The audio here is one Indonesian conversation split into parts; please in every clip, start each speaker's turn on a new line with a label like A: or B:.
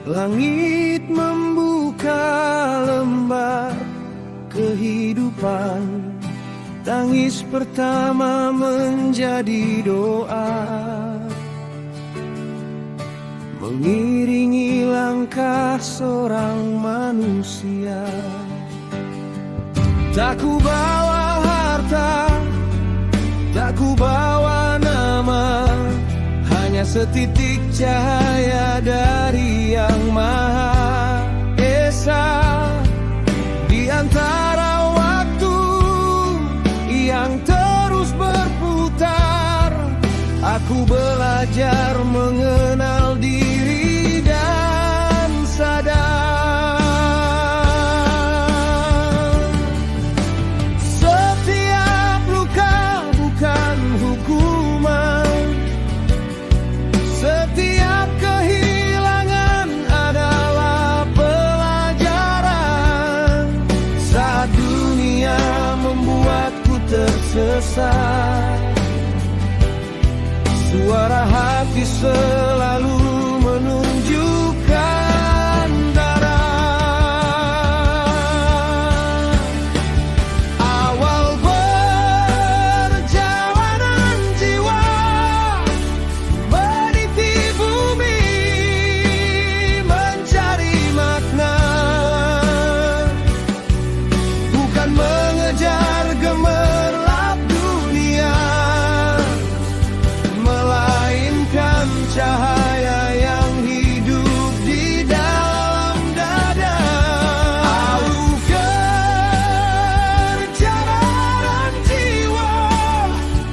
A: Langit membuka lembar kehidupan. Tangis pertama menjadi doa, mengiringi langkah seorang manusia. Tak ku bawa harta, tak ku bawa nama, hanya setitik cahaya dari Yang Maha Esa. Di antara waktu yang terus berputar, aku belajar mengenal diri dan sadar. Setiap luka bukan hukuman, setiap kehilangan adalah pelajaran. Saat dunia membuatku tersesat, suara hati selalu menunjukkan darah. Awal perjalanan jiwa meniti bumi, mencari makna, bukan mengejar gemerlap dunia, melainkan cahaya yang hidup di dalam dada. Au perjalanan jiwa,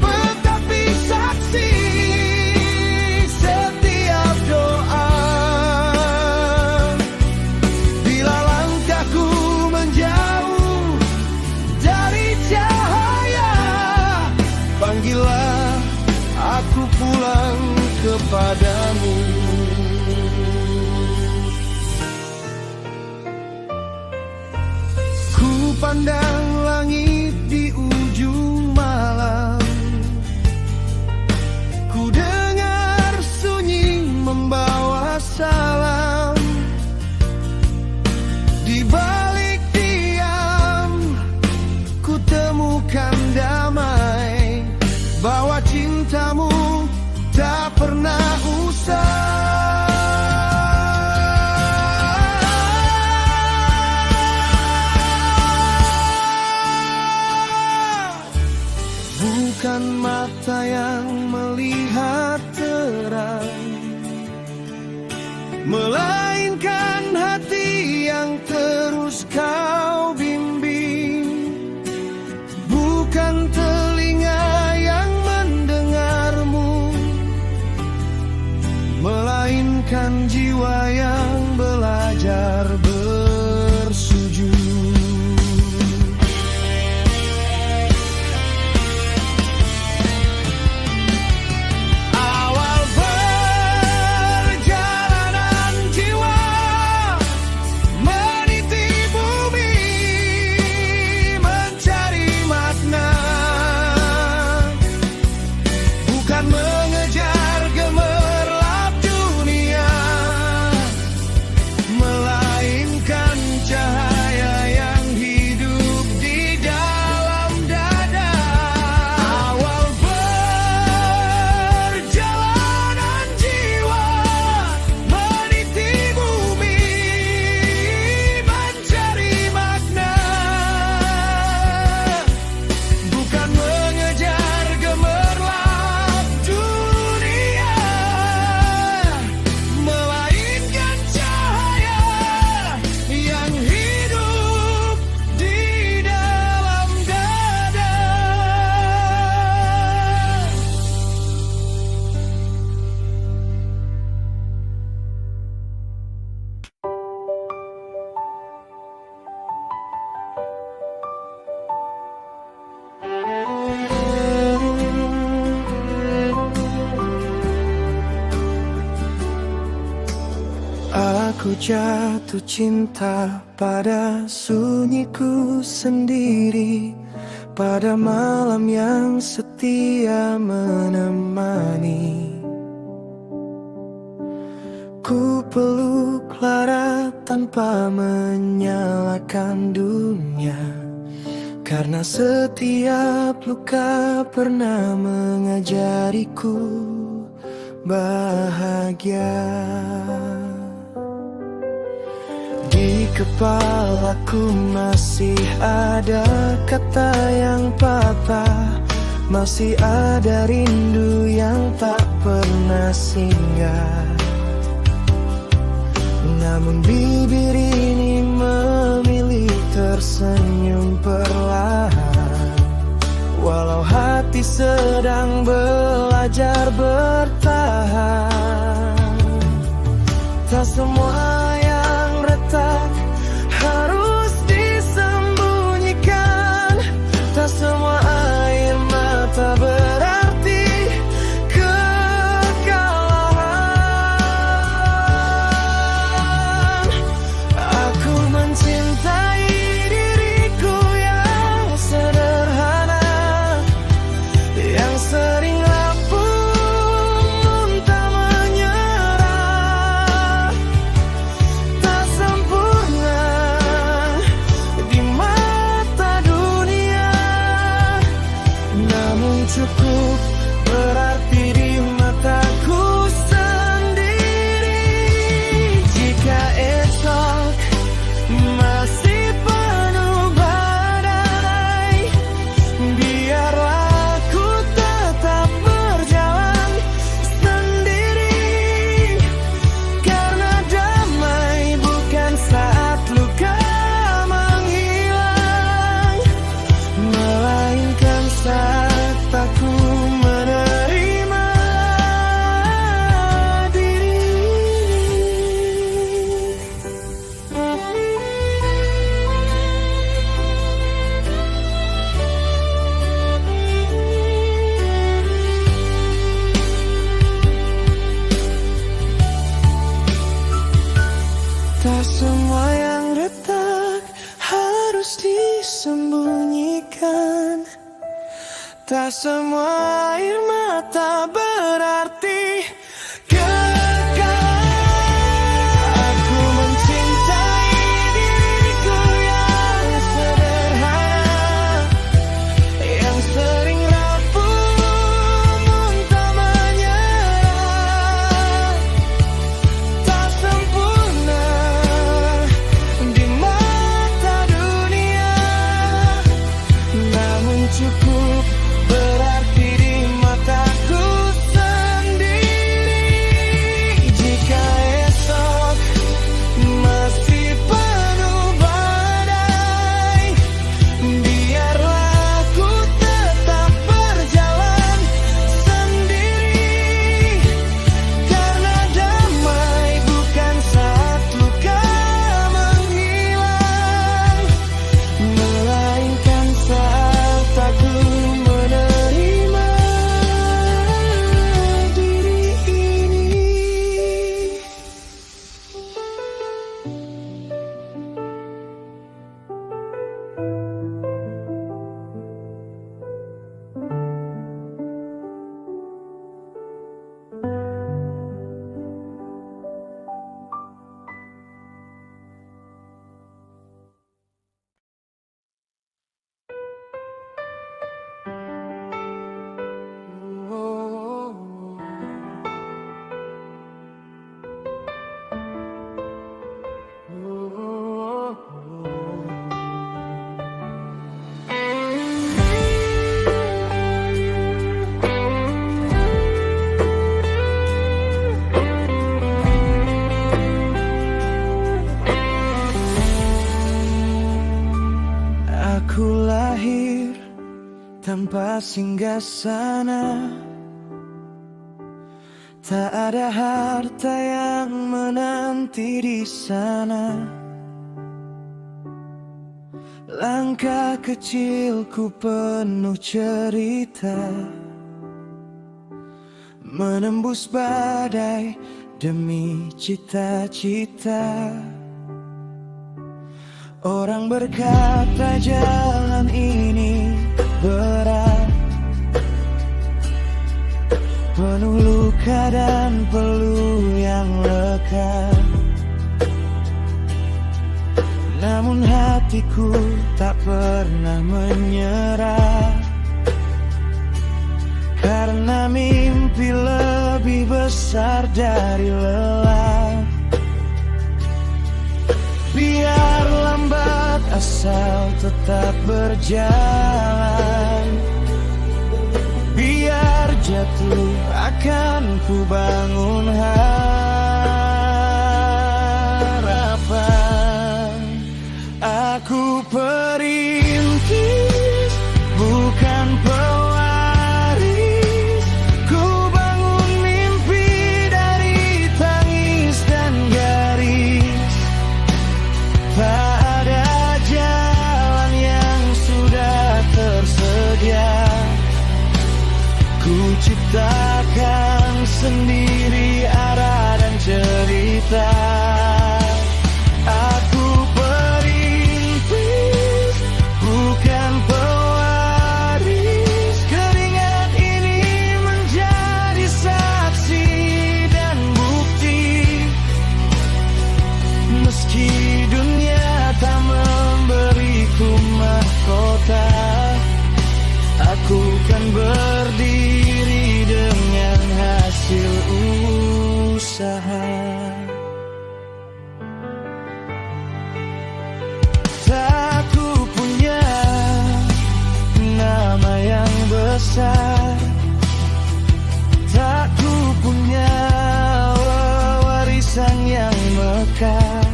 A: tetapi saksi setiap doa. Bila langkahku menjauh dari cahaya, panggillah aku pulang kepadamu. Ku pandang langit di ujung malam, ku dengar sunyi membawa salam. Di balik diam, ku temukan damai, bahwa cintamu tak pernah usai. Bukan mata yang melihat terang, melainkan hati yang terus jatuh cinta pada sunyiku sendiri, pada malam yang setia menemani. Ku peluk lara tanpa menyalahkan dunia, karena setiap luka pernah mengajariku bahagia. Di kepalaku masih ada kata yang patah, masih ada rindu yang tak pernah singgah. Namun bibir ini memilih tersenyum perlahan, walau hati sedang belajar bertahan. Tak semua yang retak harus disembunyikan, tak semua air mata berarti kekalahan. Aku mencintai diriku yang sederhana, yang sering rapuh tak menyerah. Tak sempurna di mata dunia, namun cukup berarti di mataku sendiri. Jika esok masih penuh badai, biarlah aku tetap berjalan sendiri, karena damai bukan saat luka menghilang, melainkan saat aku menerima diri. Tak semua yang retak harus disembunyikan, tak semua air mata berarti kekalahan. Aku mencintai diriku yang sederhana, yang sering rapuh tak menyerah. Tak sempurna di mata dunia, namun cukup berarti di mataku sendiri. Jika esok masih penuh badai, biarlah aku tetap berjalan sendiri, karena damai bukan saat luka menghilang, melainkan saat aku menerima diri ini. Aku lahir tanpa singgasana, tak ada harta yang menanti di sana. Langkah kecilku penuh cerita, menembus badai demi cita-cita. Orang berkata jalan ini berat, penuh luka dan peluh yang lekat. Namun hatiku tak pernah menyerah, karena mimpi lebih besar dari lelah. Biar lambat asal tetap berjalan, biar jatuh akan ku bangun harapan. Aku perintis, bukan pewaris. Ku bangun mimpi dari tangis dan garis. Tak ada jalan yang sudah tersedia, ku ciptakan sendiri arah dan cerita. Aku perintis, bukan pewaris. Keringat ini menjadi saksi dan bukti. Meski dunia tak memberiku mahkota, aku kan berdiri dengan hasil usaha. Tak ku punya nama yang besar, tak ku punya warisan yang mekar.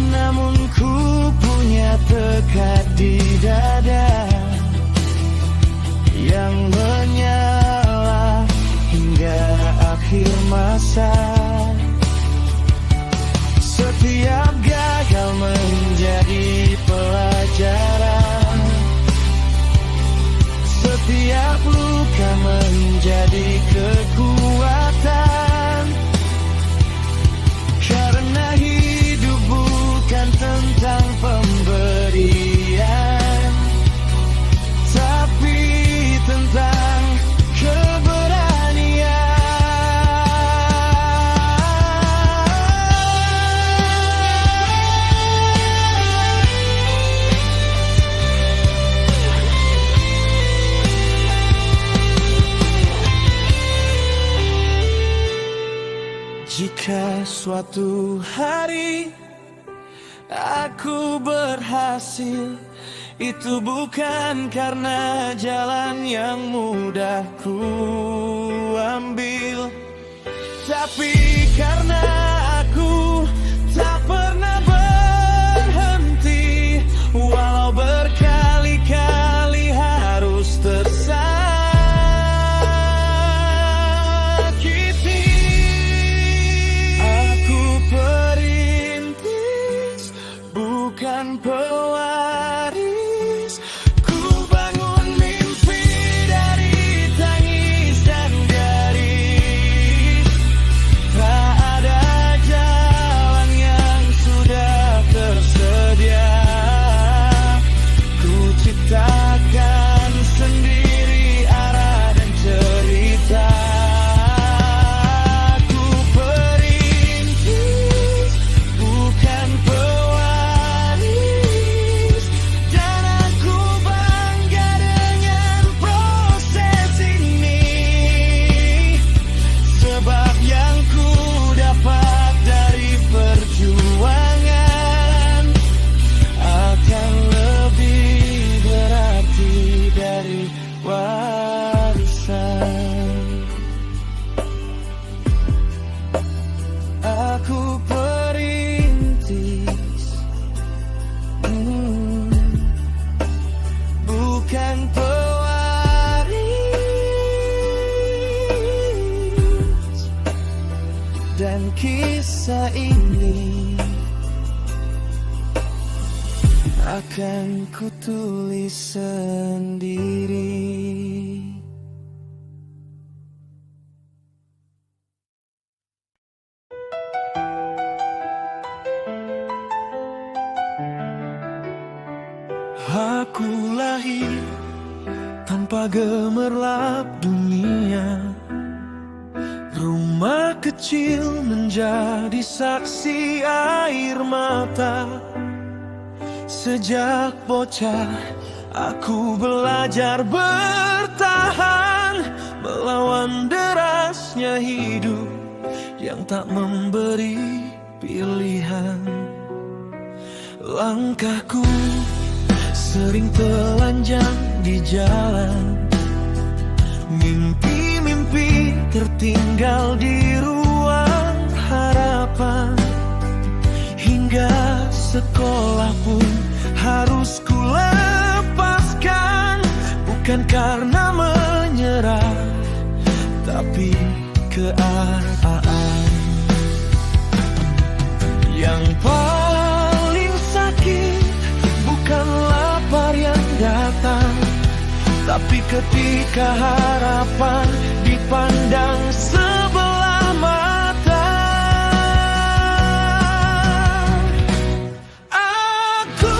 A: Namun ku punya tekad di dada yang menyala hingga akhir masa. Setiap gagal menjadi pelajaran, setiap luka menjadi kekuatan. Karena hidup bukan tentang pemberian, tapi tentang keberanian. Jika suatu hari aku berhasil, itu bukan karena jalan yang mudah ku ambil, tapi karena aku tak pernah berhenti. Walau berkali-kali harus tersakiti. Aku perintis, bukan pewaris. Ku bangun mimpi dari tangis dan garis. Tak ada jalan yang sudah tersedia, ku ciptakan sendiri arah dan cerita. Aku perintis, bukan pewaris, dan aku bangga dengan proses ini. Sebab yang ku dapat dari perjuangan akan lebih berarti dari warisan. Aku perintis, bukan pewaris, dan kisah ini akan kutulis sendiri. Aku lahir tanpa gemerlap dunia. Rumah kecil menjadi saksi air mata. Sejak bocah aku belajar bertahan, melawan derasnya hidup yang tak memberi pilihan. Langkahku sering telanjang di jalan, mimpi-mimpi tertinggal di ruang harapan. Hingga sekolah pun harus ku lepaskan, bukan karena menyerah, tapi keadaan. Yang paling sakit bukan lapar yang datang, tapi ketika harapan dipandang sebelah mata. Aku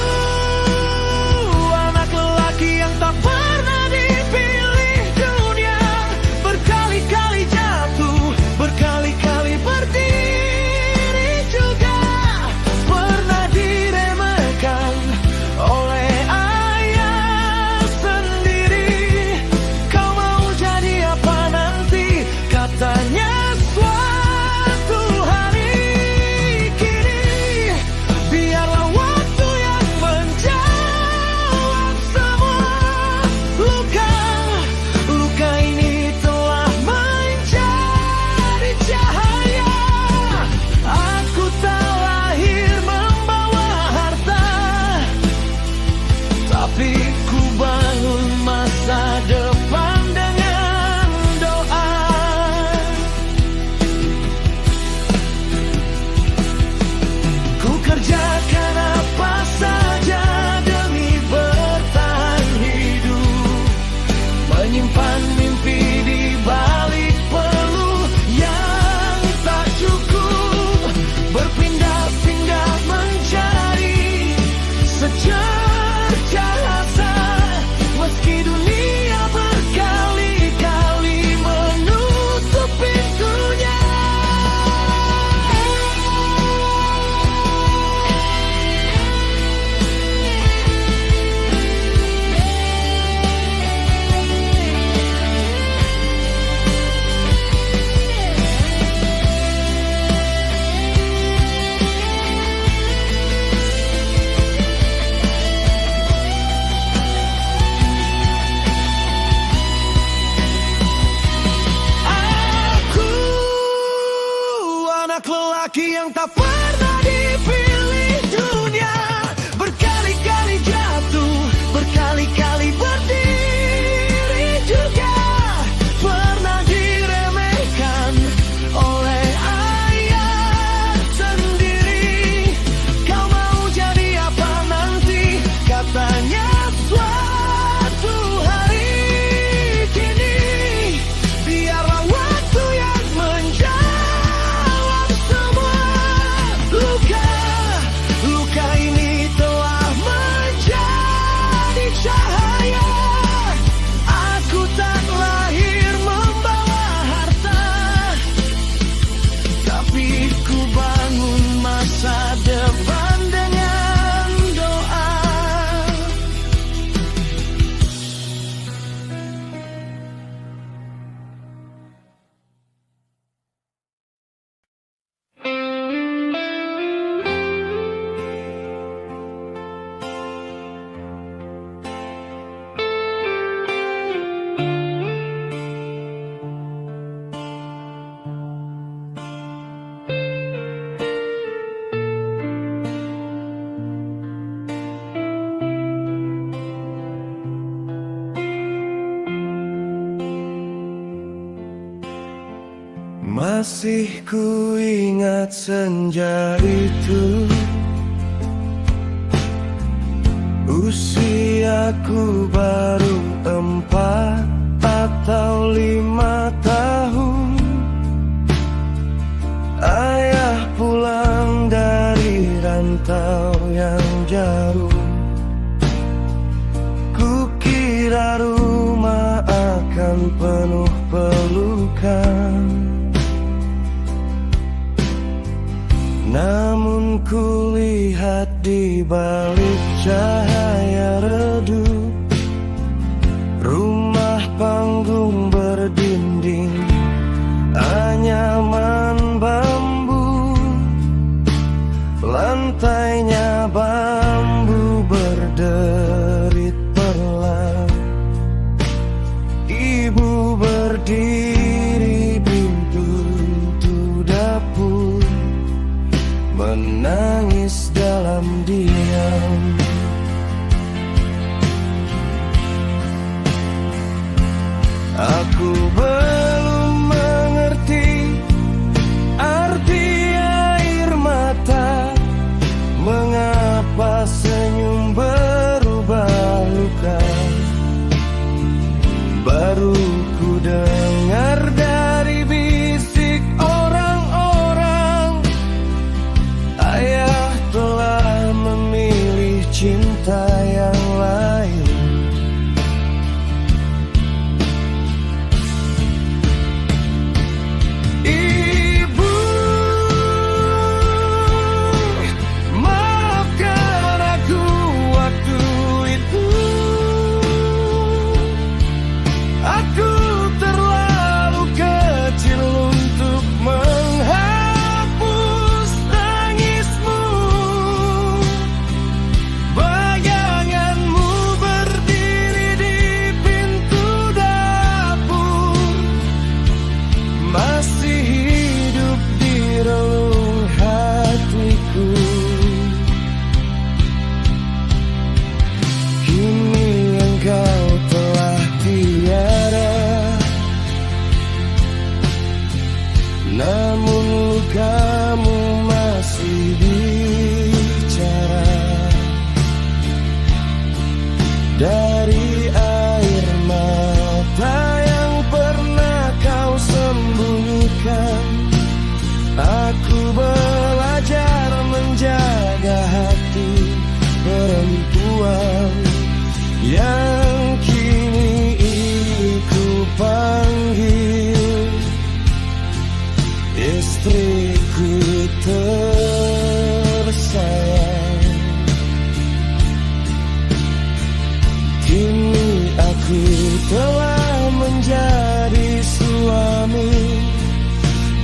A: anak lelaki yang tak pernah dipilih dunia. Berkali-kali jatuh, berkali-kali berdiri juga. Pernah diremehkan oleh ayah sendiri. Kau mau jadi apa nanti? Katanya suatu hari. Kini biarlah waktu yang menjawab semua luka. Luka ini telah menjadi cahaya. Aku tak lahir membawa harta, tapi ku bangun masa depan dengan doa. Ku kerjakan apa saja demi bertahan hidup, menyimpan mimpi di balik peluh yang tak cukup, berpindah-pindah mencari secercah asa, meski dunia berkali-kali menutup pintunya. Aku anak lelaki yang tak pernah dipilih dunia. Berkali-kali jatuh, berkali-kali berdiri juga. Pernah diremehkan oleh ayah sendiri. Kau mau jadi apa nanti? Katanya suatu hari. Kini biarlah waktu yang menjawab semua luka. Luka ini telah menjadi cahaya. Aku tak lahir membawa harta, tapi ku bangun masa depan dengan doa. Masih ku ingat senja itu, usiaku baru 4 atau 5 tahun. Ayah pulang dari rantau yang jauh, penuh pelukan. Namun kulihat di balik cahaya redup, rumah panggung berdinding anyaman bambu, lantainya bambu berderit perlahan. Ibu berdiri pintu dapur, menangis dalam diam. Aku belum mengerti arti air mata, mengapa senyum berubah luka. Baru ku dengar dari bisik orang-orang, ayah telah memilih cinta yang lain. Ibu, maafkan aku waktu itu. Aku terlalu kecil untuk menghapus tangismu. Bayanganmu berdiri di pintu dapur, masih hidup di relung hatiku. Kini engkau telah tiada, namun lukamu masih bicara. Dari air mata yang pernah kau sembunyikan, aku belajar menjaga hati perempuan yang kini ku panggil istriku tersayang. Kini aku telah menjadi suami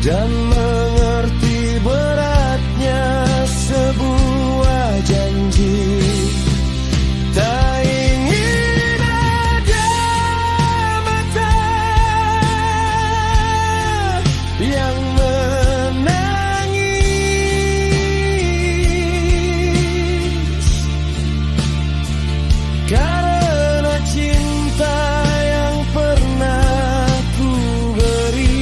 A: dan mengerti beratnya sebuah janji. Tak ingin ada mata yang menangis karena cinta yang pernah ku beri.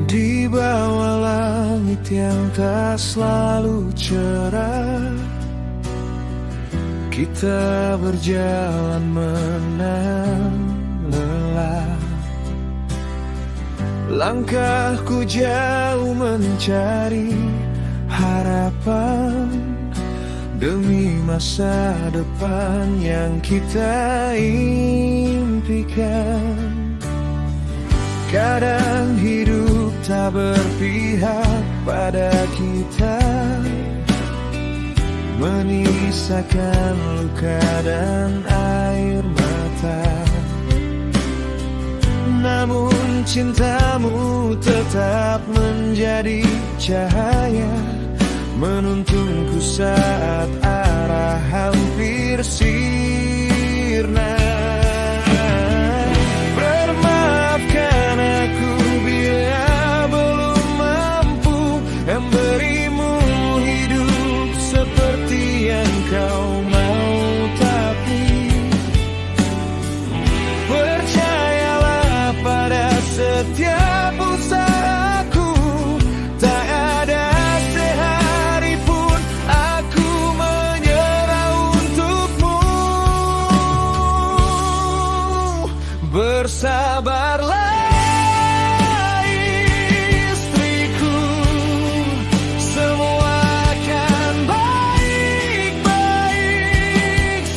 A: Di bawah langit yang tak selalu cerah, kita berjalan menahan lelah. Langkahku jauh mencari harapan demi masa depan yang kita impikan. Kadang hidup tak berpihak pada kita, menyisakan luka dan air mata. namun cintamu tetap menjadi cahaya menuntunku saat arah hampir sirna. Bermaafkan aku bila belum mampu memberimu hidup seperti yang kau mau, tapi percayalah pada setiap usahaku, tak ada sehari pun aku menyerah untukmu. Bersabarlah istriku, semua akan baik-baik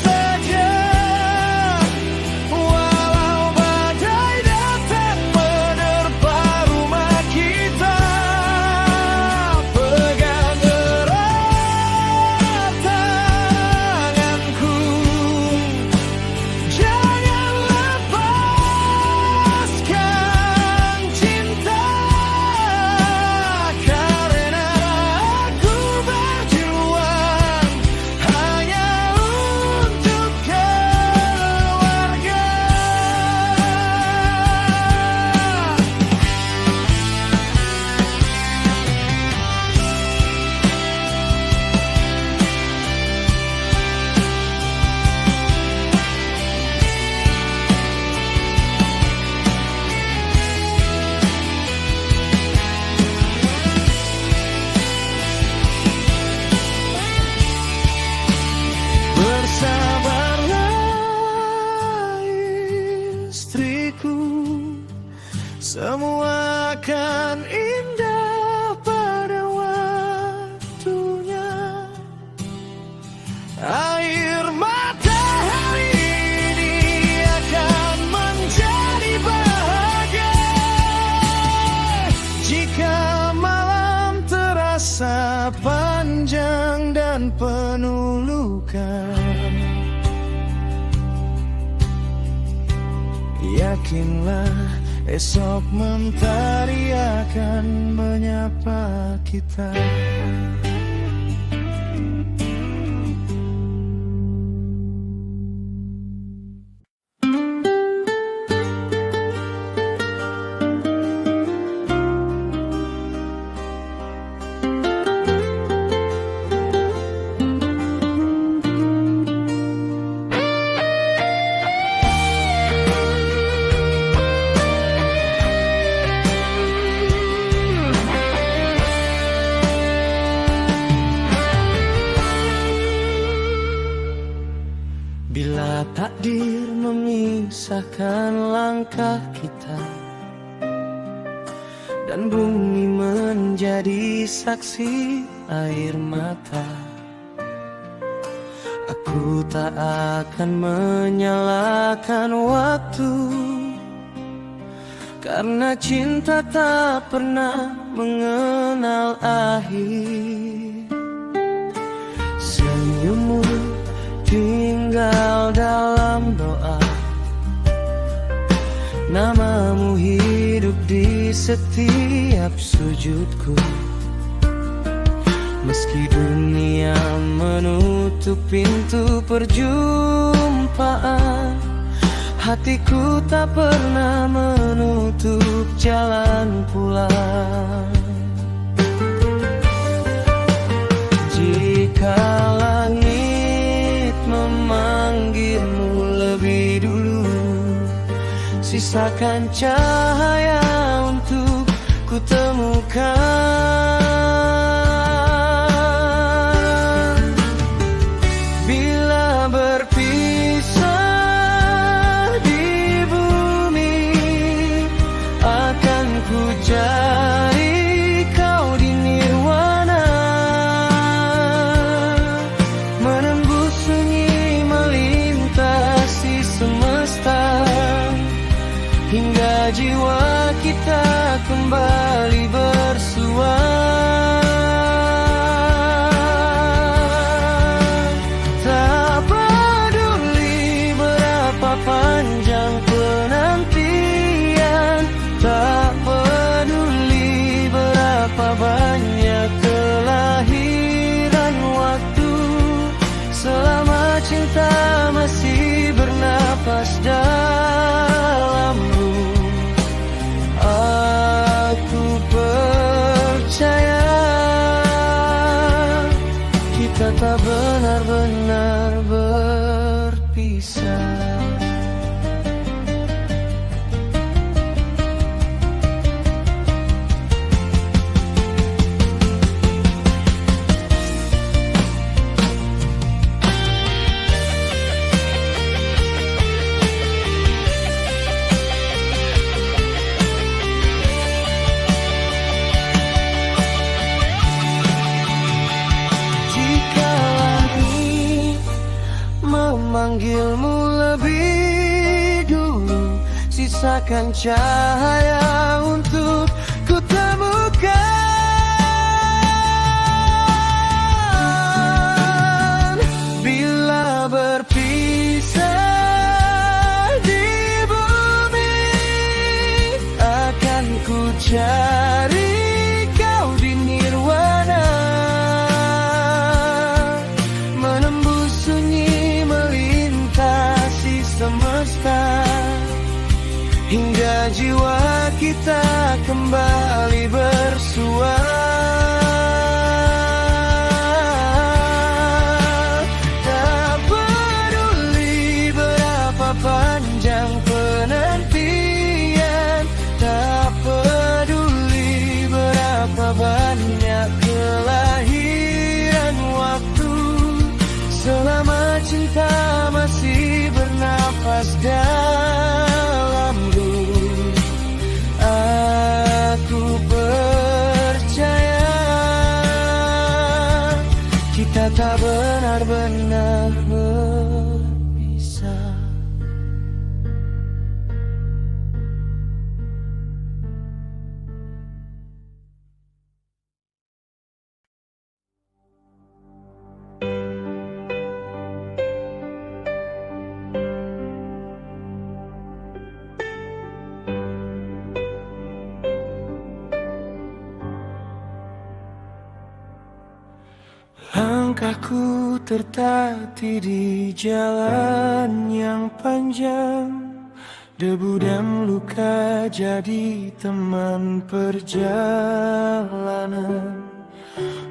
A: saja. Walau badai datang menerpa rumah kita, pegang erat tanganku, jangan lepaskan cinta, karena aku berjuang hanya untuk keluarga. Bersabarlah istriku, semua akan indah pada waktunya. Air mata hari ini akan menjadi bahagia jika malam terasa panjang dan penuh luka. Yakinlah esok mentari akan menyapa kita. Bila takdir memisahkan langkah kita dan bumi menjadi saksi air mata, aku tak akan menyalahkan waktu, karena cinta tak pernah mengenal akhir. Senyummu tinggal dalam doa, namamu hidup di setiap sujudku. Meski dunia menutup pintu perjumpaan, hatiku tak pernah menutup jalan pulang. Jika langit memanggilmu lebih dulu, sisakan cahaya untuk ku temukan. Bila berpisah di bumi, akan ku cari kau di nirwana, menembus sunyi melintasi semesta, hingga jiwa kita kembali bersua. kita tak benar-benar berpisah. Memanggilmu lebih dulu, sisakan cahaya untuk ku temukan. Bila berpisah di bumi, akan ku cari kau di nirwana, menembus sunyi melintasi semesta, hingga jiwa kita kembali bersua. Tak peduli berapa panjang penantian, tak peduli berapa banyak kelahiran waktu, selama cinta masih bernafas dalamku, aku percaya kita tak benar-benar berpisah. Langkahku tertatih di jalan yang panjang, debu dan luka jadi teman perjalanan.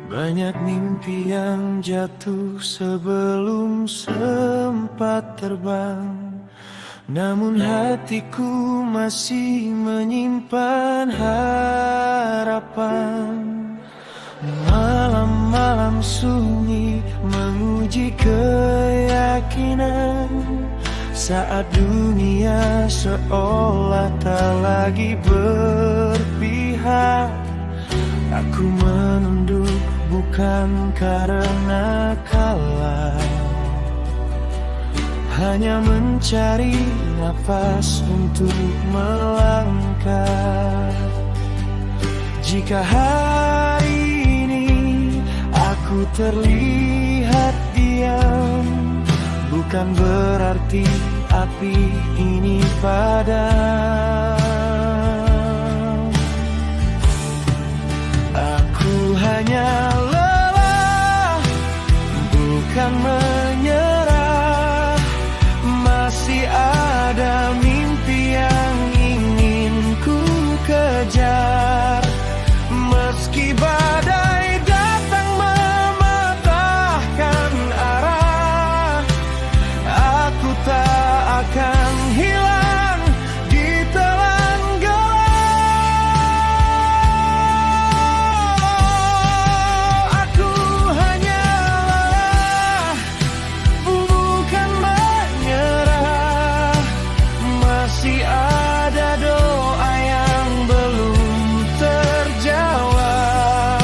A: Banyak mimpi yang jatuh sebelum sempat terbang, namun hatiku masih menyimpan harapan. Malam-malam sunyi menguji keyakinan, saat dunia seolah tak lagi berpihak. Aku menunduk bukan karena kalah, hanya mencari nafas untuk melangkah. Jika hari aku terlihat diam, bukan berarti api ini padam. Aku hanya lelah, bukan menyerah. Masih ada mimpi yang ingin ku kejar, meski badai datang mematahkan arah. Aku tak akan hilang di telan gelap. Aku hanya lelah, bukan menyerah. Masih ada doa yang belum terjawab.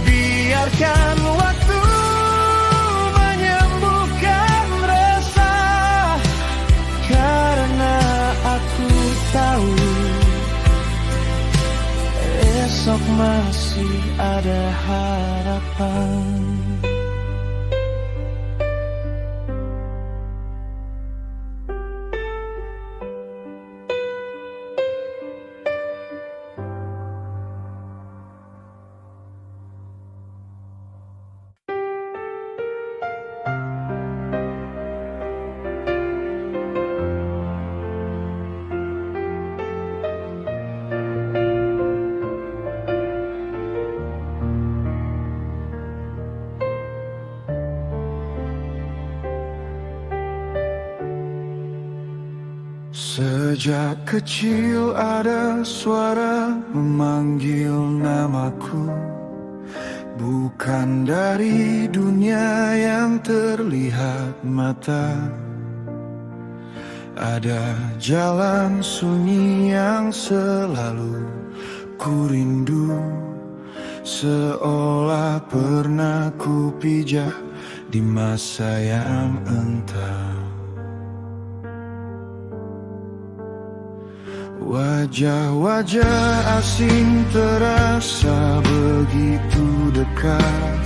A: Biarkan waktu menyembuhkan resah, karena aku tahu esok masih ada harapan. Sejak kecil ada suara memanggil namaku, bukan dari dunia yang terlihat mata. Ada jalan sunyi yang selalu ku rindu, seolah pernah ku pijak di masa yang entah. Wajah-wajah asing terasa begitu dekat,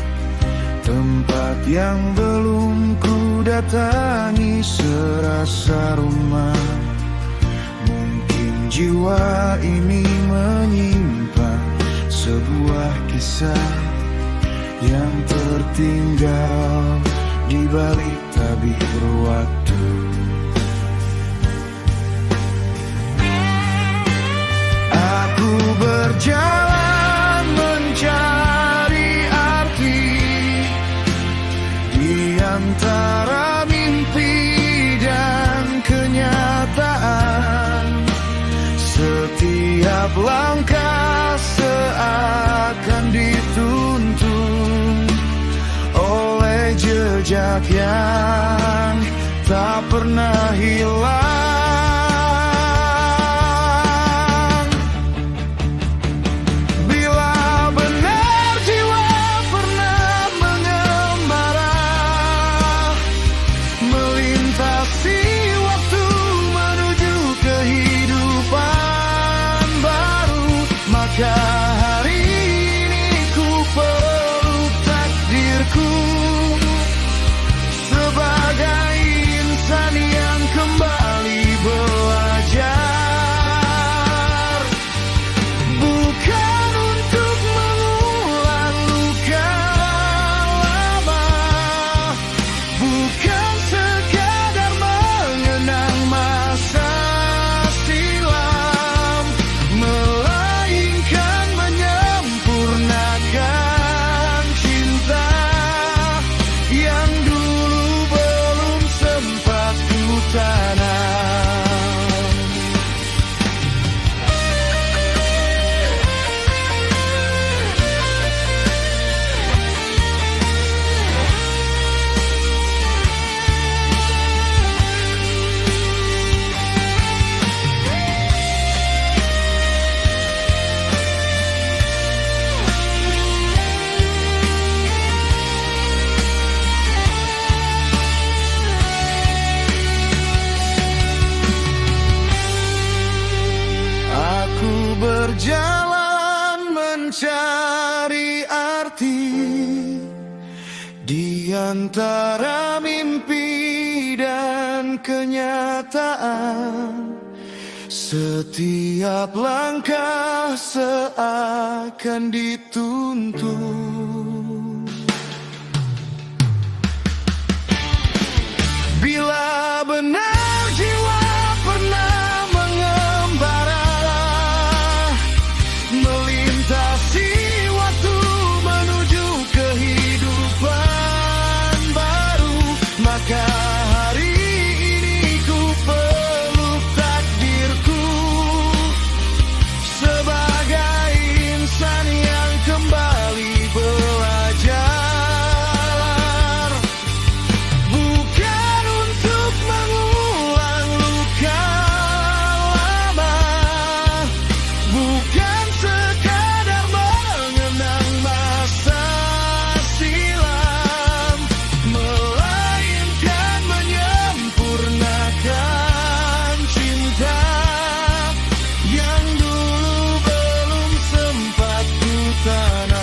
A: tempat yang belum ku datangi serasa rumah. Mungkin jiwa ini menyimpan sebuah kisah yang tertinggal di balik tabir waktu. Aku berjalan mencari arti di antara mimpi dan kenyataan. Setiap langkah seakan dituntun oleh jejak yang tak pernah hilang. Hari ini ku peluk takdirku sebagai insan yang kembali belajar, bukan untuk mengulang luka lama, bukan sekadar mengenang masa silam, menyempurnakan cinta yang dulu belum sempat ku tanam. Berjalan mencari arti di antara mimpi dan kenyataan. Setiap langkah seakan dituntun. Bila benar jiwa pernah melintasi waktu menuju kehidupan baru, maka hari ini ku peluk takdirku sebagai insan yang kembali belajar, bukan untuk mengulang luka lama, bukan sekadar mengenang masa silam, melainkan menyempurnakan cinta yang dulu belum sempat ku tanam.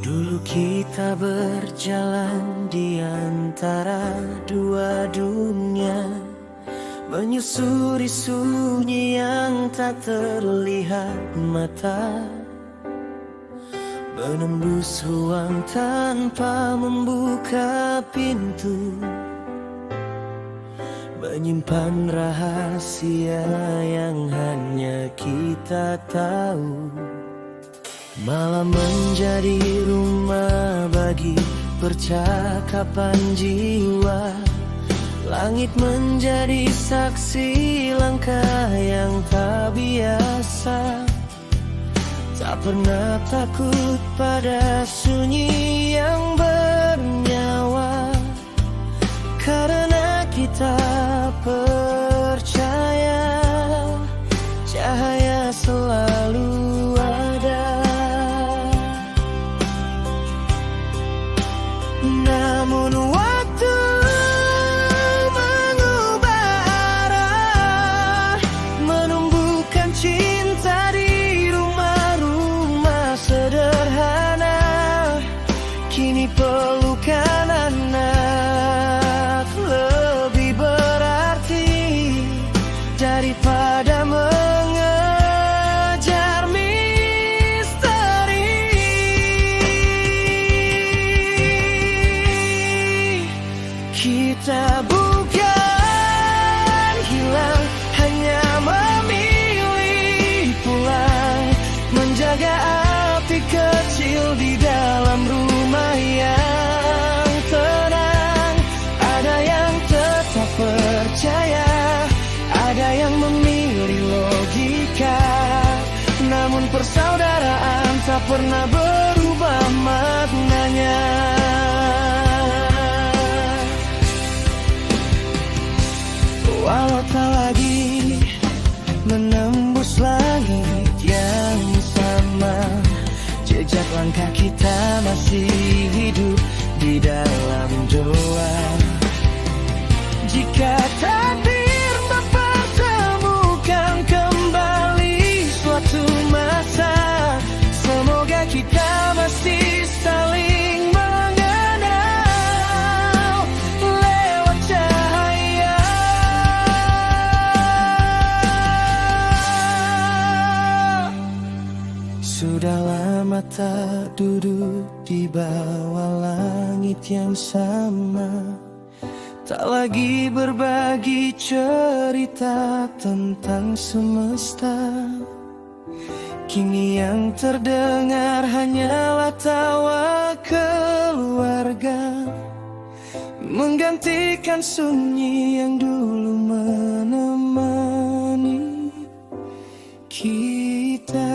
A: Dulu kita berjalan di antara dua dunia,
B: menyusuri sunyi yang tak terlihat mata, menembus ruang tanpa membuka pintu, menyimpan rahasia yang hanya kita tahu. Malam menjadi rumah bagi percakapan jiwa, langit menjadi saksi langkah yang tak biasa. Tak pernah takut pada sunyi yang bernyawa, karena kita percaya cahaya selalu ada. Namun waktu mengubah arah, menumbuhkan cinta di rumah-rumah sederhana. Kini pelukan anak lebih berarti daripada mengejar misteri. Kita bukan hilang, hanya memilih pulang, menjaga api kecil di dalam rumah yang tenang. Ada yang tetap percaya, ada yang memilih logika, namun persaudaraan tak pernah berubah maknanya. Walau tak lagi menembus langit yang sama, jejak langkah kita masih hidup di dalam doa. Jika takdir mempertemukan kembali suatu masa, semoga kita masih saling mengenal lewat cahaya. Sudah lama tak duduk di bawah langit yang sama, tak lagi berbagi cerita tentang semesta. Kini yang terdengar hanyalah tawa keluarga, menggantikan sunyi yang dulu menemani kita.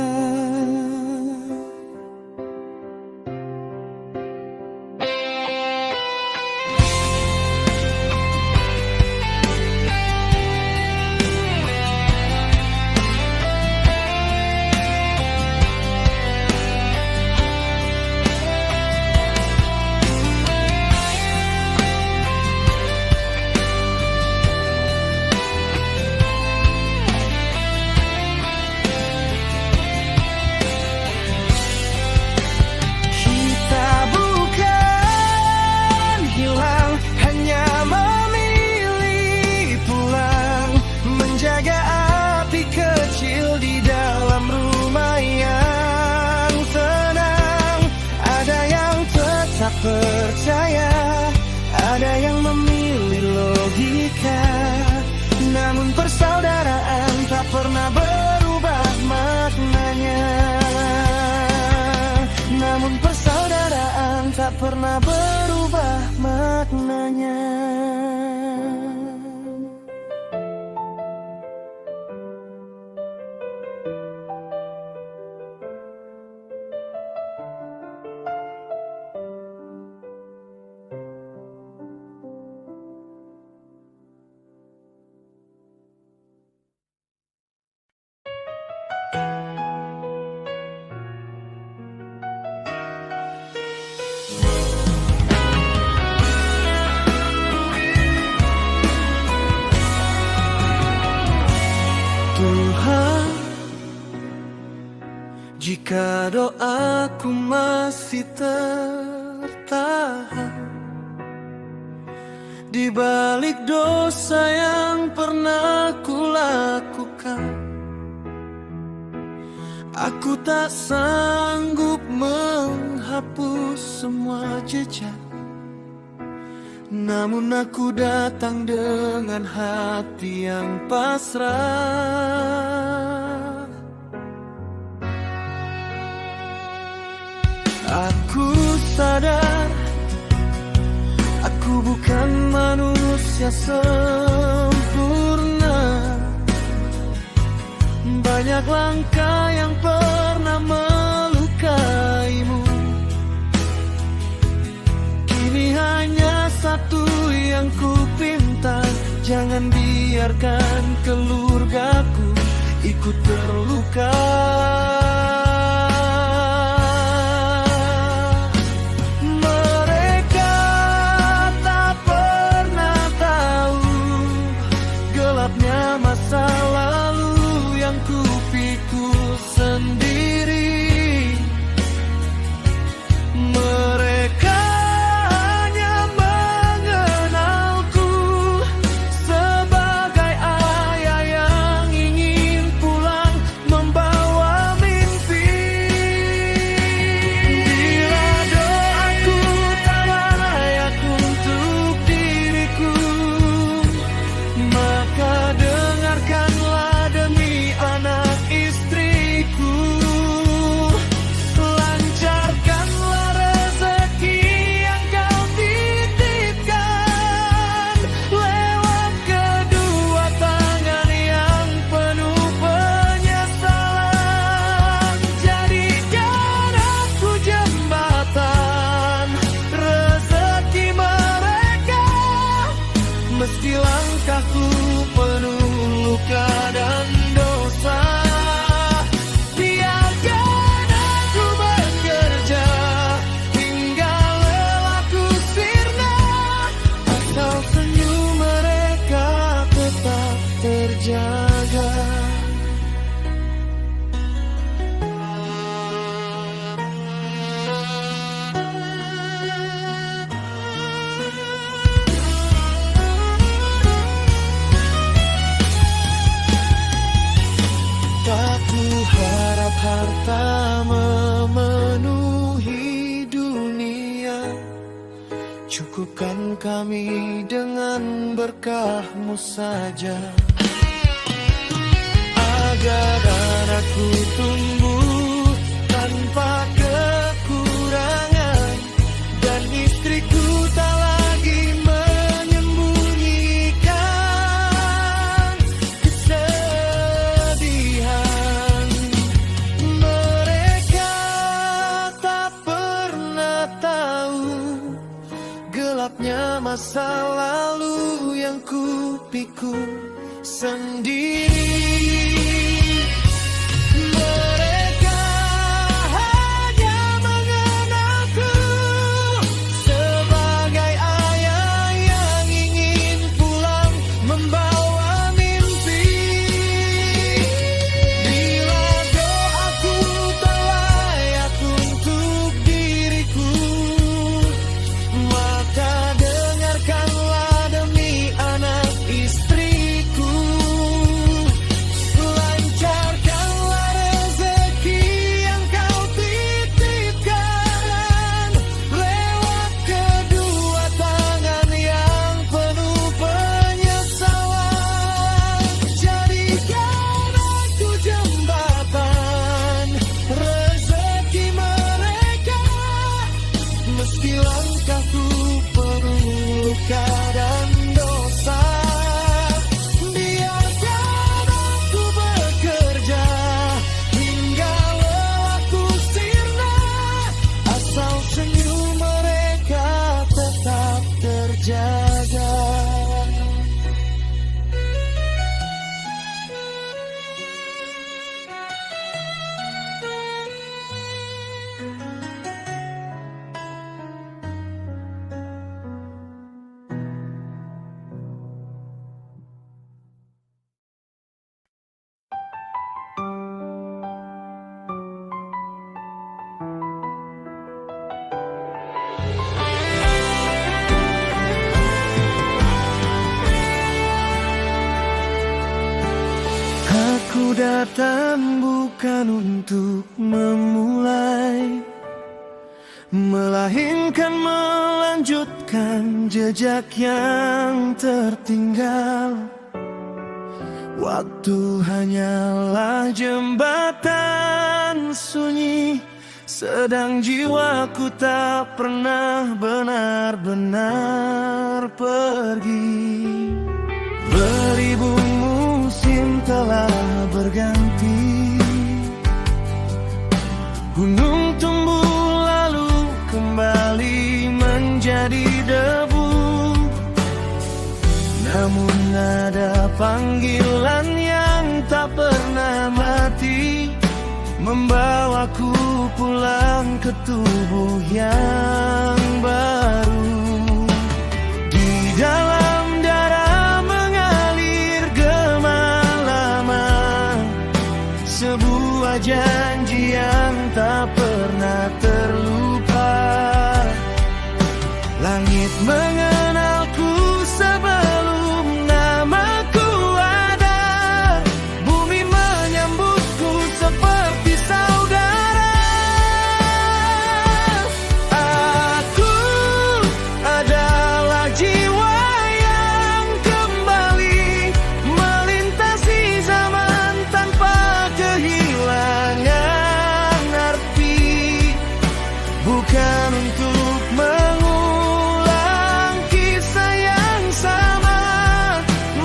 B: Percaya, ada yang memilih logika, namun persaudaraan tak pernah berubah maknanya. Namun persaudaraan tak pernah berubah maknanya. Tuhan, jika doaku masih tertahan di balik dosa yang pernah Aku tak sanggup menghapus semua jejak, namun aku datang dengan hati yang pasrah. Aku sadar aku bukan manusia sempurna. Banyak langkah yang pernah melukaimu, kini hanya satu yang ku pinta. Jangan biarkan keluargaku ikut terluka. Mereka tak pernah tahu gelapnya masa lalu yang ku pikul sendiri. Mereka hanya mengenalku sebagai ayah yang ingin pulang membawa mimpi. Bila doaku tak layak untuk diriku, maka dengarkanlah demi anak istriku. Lancarkanlah rezeki yang kau titipkan lewat kedua tangan yang penuh penyesalan. Jadikan aku jembatan rezeki mereka, meski langkahku penuh luka dan dosa. Biarkan aku bekerja hingga lelahku sirna, asal senyum mereka tetap terjaga. Tak ku harap harta memenuhi dunia, cukupkan kami dengan berkah-Mu saja, agar anakku tumbuh tanpa kekurangan, dan istriku tak lagi menyembunyikan kesedihan. Mereka tak pernah tahu gelapnya masa lalu yang ku pikul sendiri. Mereka hanya mengenalku sebagai ayah yang ingin pulang membawa mimpi. Bila doaku tak layak untuk diriku, maka dengarkanlah demi anak istriku.
A: Aku datang bukan untuk memulai, melainkan melanjutkan jejak yang tertinggal. Waktu hanyalah jembatan sunyi, sedang jiwaku tak pernah benar-benar pergi. Beribu musim telah berganti, gunung tumbuh lalu kembali menjadi debu. Namun ada panggilan yang tak pernah mati, membawaku pulang ke tubuh yang baru. Di dalam darah mengalir gema-lama, sebuah janji yang tak pernah terlupa. Langit mengenalku sebelum namaku ada, bumi menyambutku seperti saudara. Aku adalah jiwa yang kembali melintasi zaman tanpa kehilangan arti, bukan untuk mengulang kisah yang sama,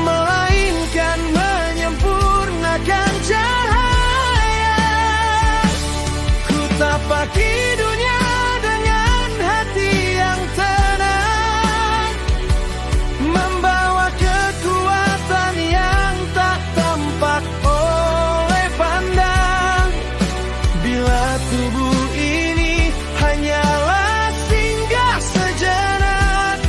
A: melainkan menyempurnakan cahaya. Ku tapaki dunia dengan hati yang tenang, membawa kekuatan yang tak tampak oleh pandang. Bila tubuh ini hanyalah singgah sejenak,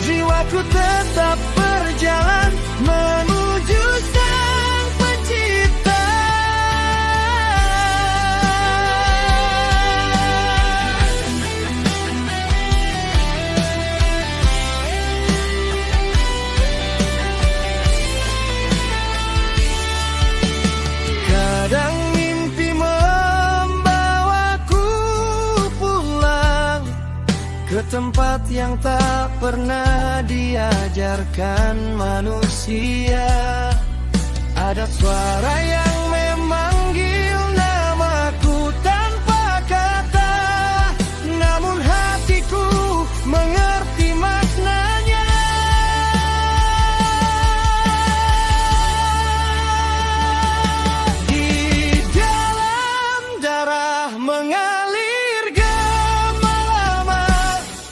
A: jiwaku tetap berjalan menuju Sang Pencipta. Kadang mimpi membawaku pulang ke tempat yang tak pernah diajarkan manusia. Ada suara yang memanggil namaku tanpa kata, namun hatiku mengerti maknanya. Di dalam darah mengalir gema-lama,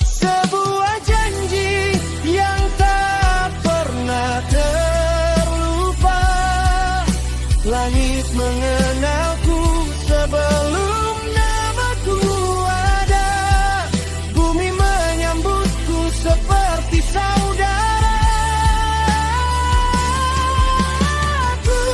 A: sebuah janji yang tak pernah terlupa. Langit mengenalku sebelum namaku ada, bumi menyambutku seperti saudara. Aku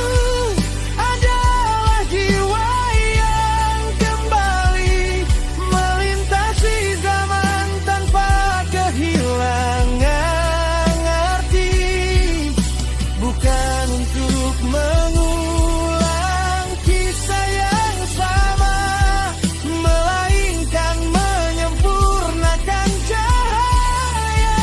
A: adalah jiwa yang kembali melintasi zaman tanpa kehilangan arti, bukan untuk mengulang kisah yang sama, melainkan menyempurnakan cahaya.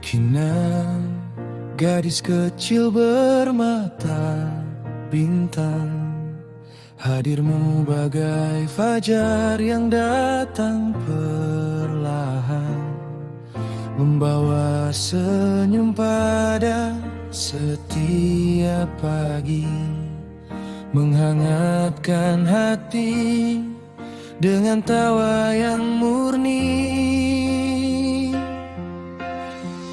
A: Kina gadis kecil bermata bintang, hadirmu bagai fajar yang datang perlahan, membawa senyum pada setiap pagi, menghangatkan hati dengan tawa yang murni.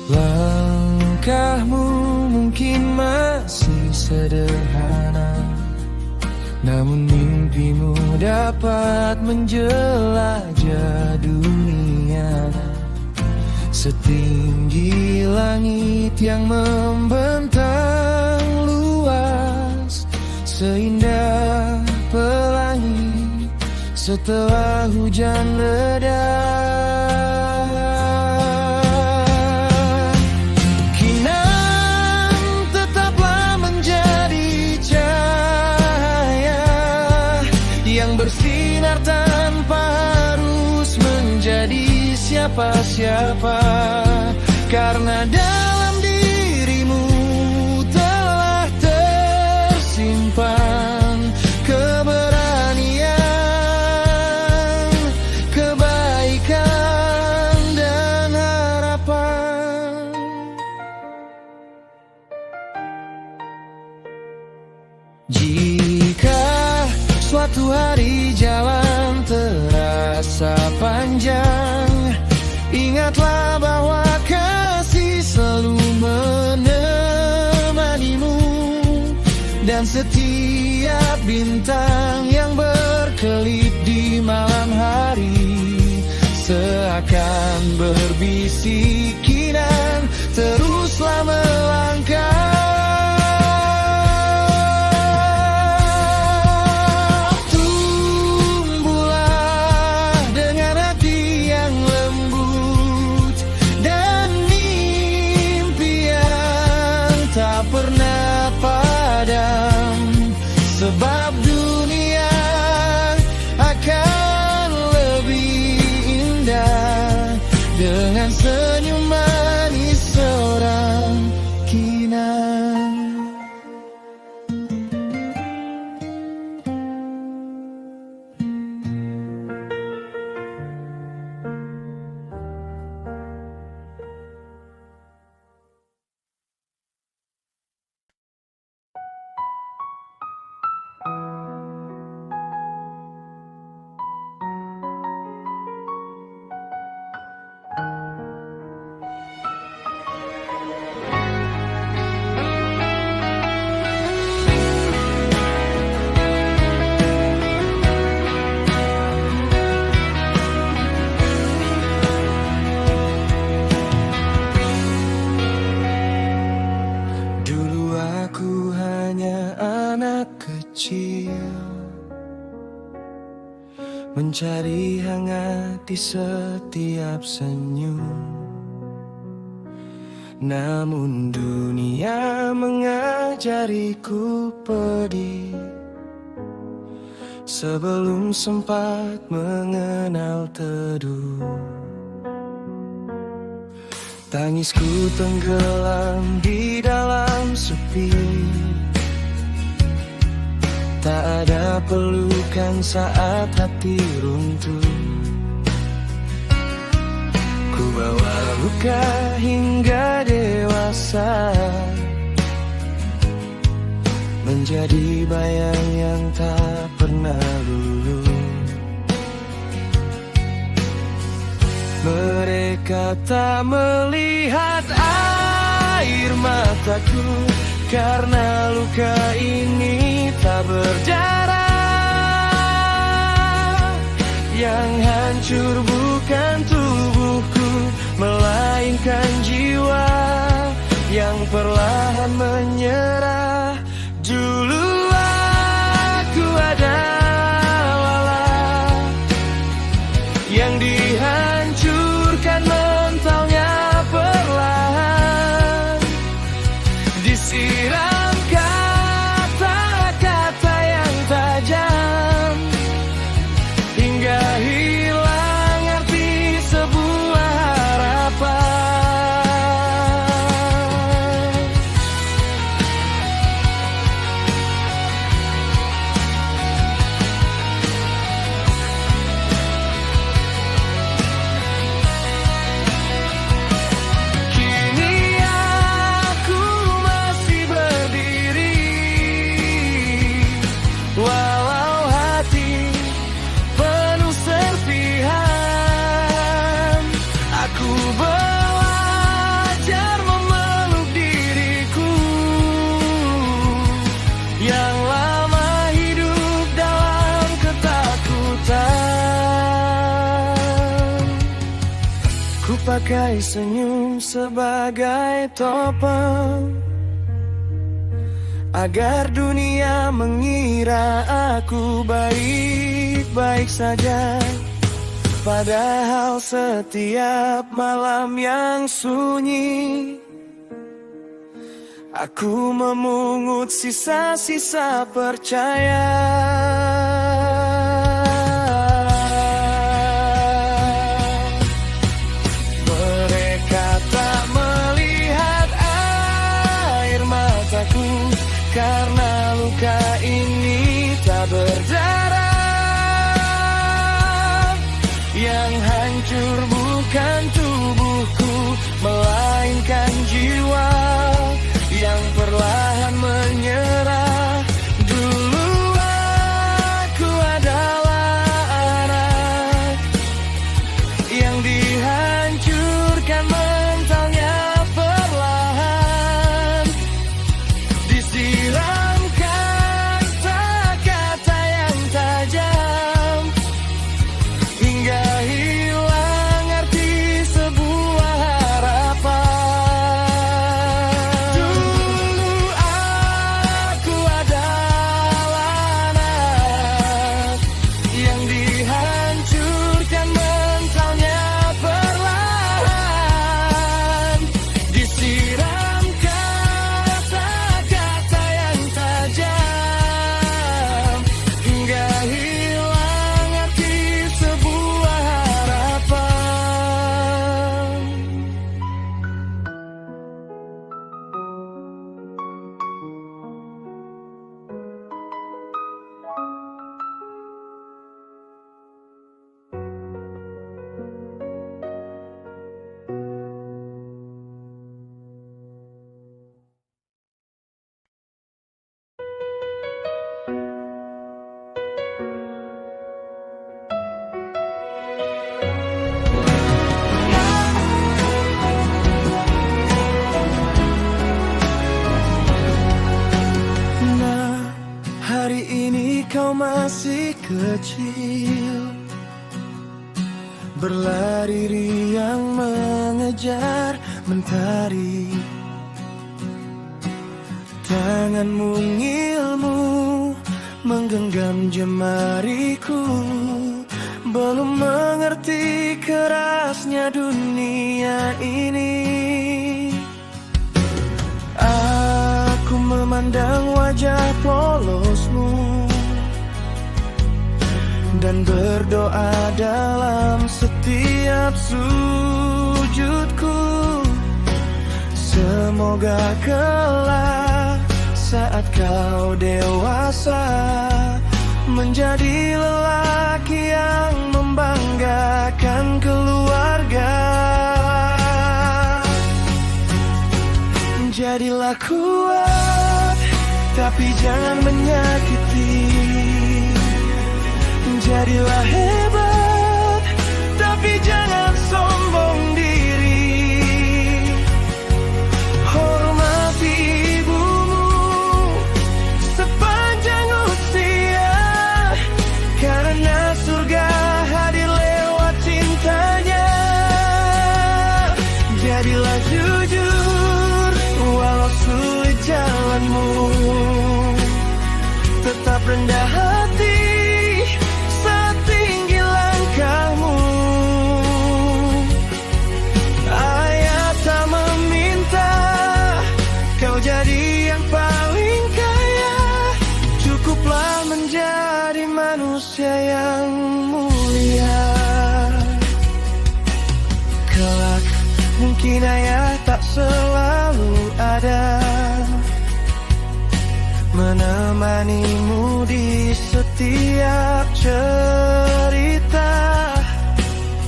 A: Langkahmu mungkin masih sederhana, namun mimpi
B: mimpimu dapat menjelajah dunia setinggi langit yang membentang luas, seindah pelangi setelah hujan reda. Kinan tetaplah menjadi cahaya yang bersinar tanpa harus menjadi siapa-siapa, karena dalam dirimu telah tersimpan keberanian, kebaikan dan harapan. Jika suatu hari jalan terasa panjang, ingatlah bahwa kasih selalu menemanimu, dan setiap bintang yang berkelip di malam hari seakan berbisik, Kinan teruslah melangkah. Sebab dunia akan lebih indah dengan senyum manis seorang Kinan. Mencari hangat di setiap senyum, namun dunia mengajariku pedih sebelum sempat mengenal teduh. Tangisku tenggelam di dalam sepi, tak ada pelukan saat hati runtuh. Ku bawa luka hingga dewasa, menjadi bayang yang tak pernah luluh. Mereka tak melihat air mataku, karena luka ini tak berdarah. Yang hancur bukan tubuhku, melainkan jiwa yang perlahan menyerah. Dulu aku adalah yang dihancurkan mentalnya perlahan, disiram kata-kata yang tajam hingga hilang arti sebuah harapan. pakai senyum sebagai topeng, agar dunia mengira aku baik-baik saja. Padahal setiap malam yang sunyi, aku memungut sisa-sisa percaya. Mereka tak melihat air mataku, karena luka ini tak berdarah. Yang hancur bukan tubuhku, melainkan jiwa yang perlahan menyerah. Dulu aku adalah anak yang dihancurkan mentalnya perlahan, disiram kata-kata yang tajam, hingga hilang arti sebuah harapan. Dulu aku adalah anak yang dihancurkan mentalnya perlahan, disiram kata-kata yang tajam, hingga hilang arti sebuah harapan. Nah, hari ini kau masih kecil, berlari riang mengejar mentari. Tanganmu ngilmu menggenggam jemariku, belum mengerti kerasnya dunia ini. Aku memandang wajah polosmu dan berdoa dalam setiap sujudku. Semoga kelak saat kau dewasa menjadi lelaki yang membanggakan keluarga. Jadilah kuat, tapi jangan menyakiti. Jadilah hebat, tapi jangan sombong diri. Hormati ibumu sepanjang usia, karena surga hadir lewat cintanya. Jadilah jujur, walau sulit jalanmu, tetap rendah hati setinggi langkahmu. Ayah tak meminta kau jadi yang paling kaya, cukuplah menjadi manusia yang mulia. Kelak mungkin ayah tak selalu ada, menemanimu di setiap cerita.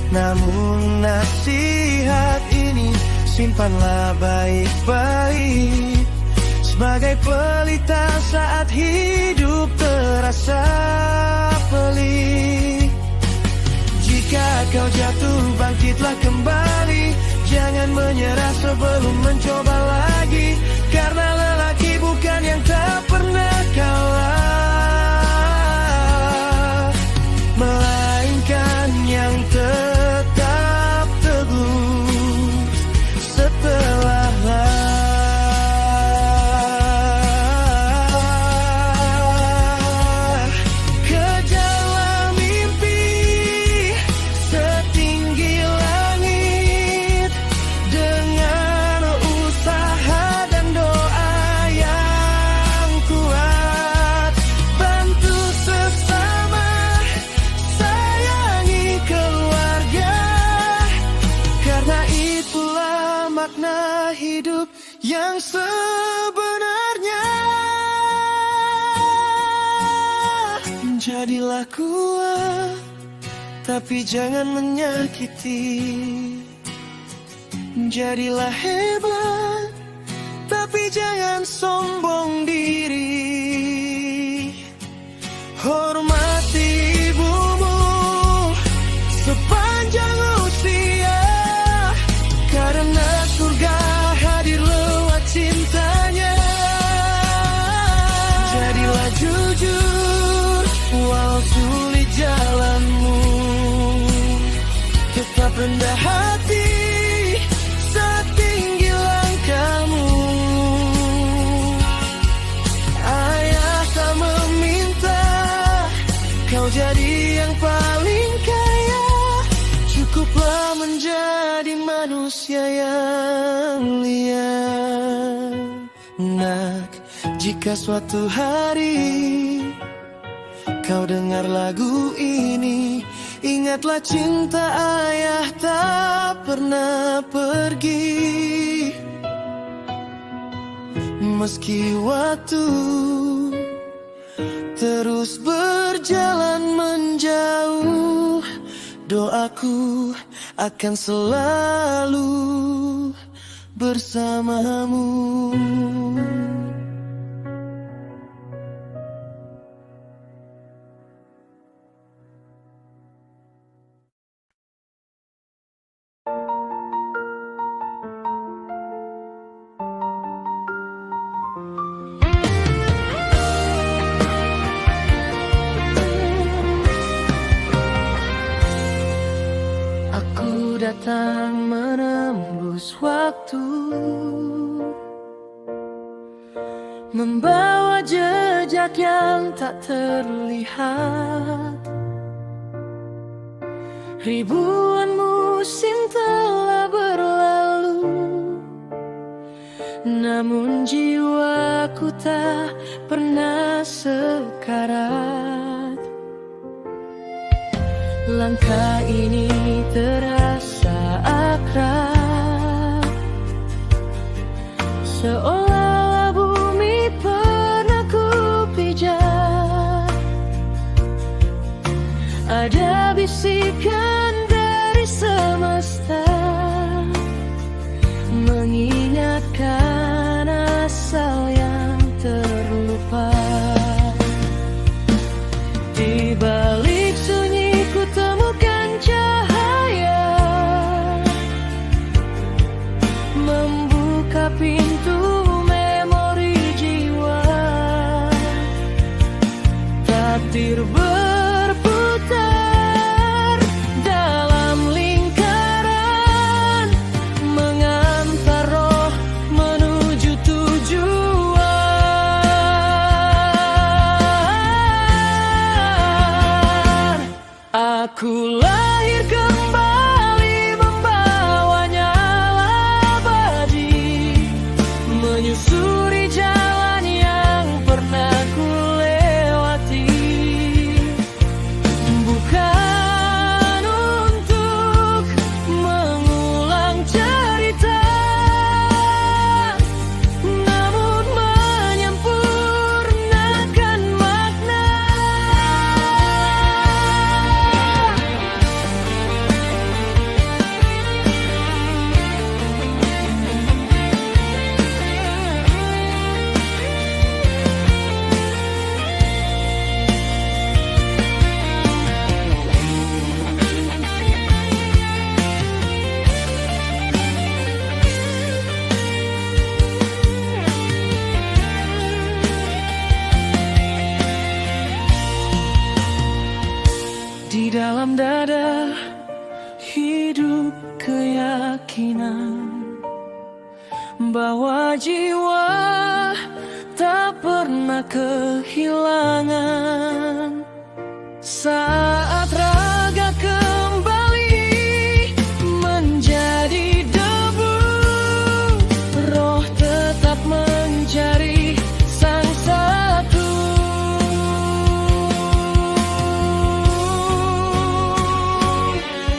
B: Namun nasihat ini simpanlah baik-baik, sebagai pelita saat hidup terasa pelik. Jika kau jatuh, bangkitlah kembali, jangan menyerah sebelum mencoba lagi, karena lelaki bukan yang tak pernah kalah, melainkan yang tetap teguh. yang sebenarnya. Jadilah kuat, tapi jangan menyakiti. Jadilah hebat, tapi jangan sombong diri. Hormati ibumu sepanjang usia, karena surga hadir lewat cintanya. Jadilah jujur, walau sulit jalanmu. Tetap rendah hati setinggi langkahmu. Ayah tak meminta kau jadi yang paling kaya, cukuplah menjadi manusia yang liar. Nak, jika suatu hari kau dengar lagu ini, ingatlah cinta ayah tak pernah pergi. Meski waktu terus berjalan menjauh, doaku akan selalu bersamamu. Aku datang menembus waktu, membawa jejak yang tak terlihat. Ribuan musim telah berlalu, namun jiwaku tak pernah sekarat. Langkah ini terasa akrab, seolah bumi pernah kupijak. Ada bisikan dari semesta mengingatkan asal yang terlupa. Di balik sunyi ku temukan cahaya, membuka pintu memori jiwa. Takdir berputar dalam lingkaran, mengantar roh menuju tujuan. Aku lahir kembali membawa nyala abadi, menyusuri jalan yang pernah ku lewati. Bukan untuk mengulang cerita, namun menyempurnakan makna. Di dalam dada hidup keyakinan bahwa jiwa tak pernah kehilangan. Saat raga kembali menjadi debu, roh tetap mencari sang satu.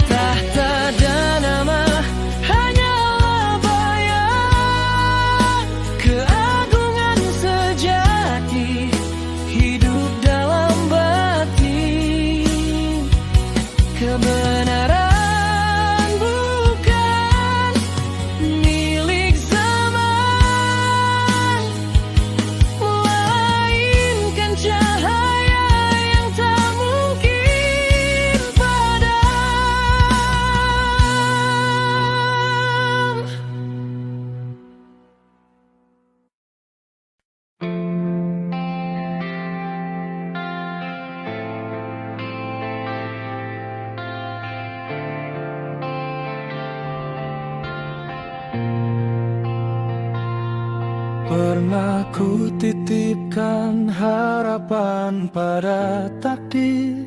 B: Tahta dan nama hanyalah bayang, Kebenaran bukan milik zaman, melainkan cahaya yang tak mungkin padam.
A: Pernah ku titipkan harapan pada takdir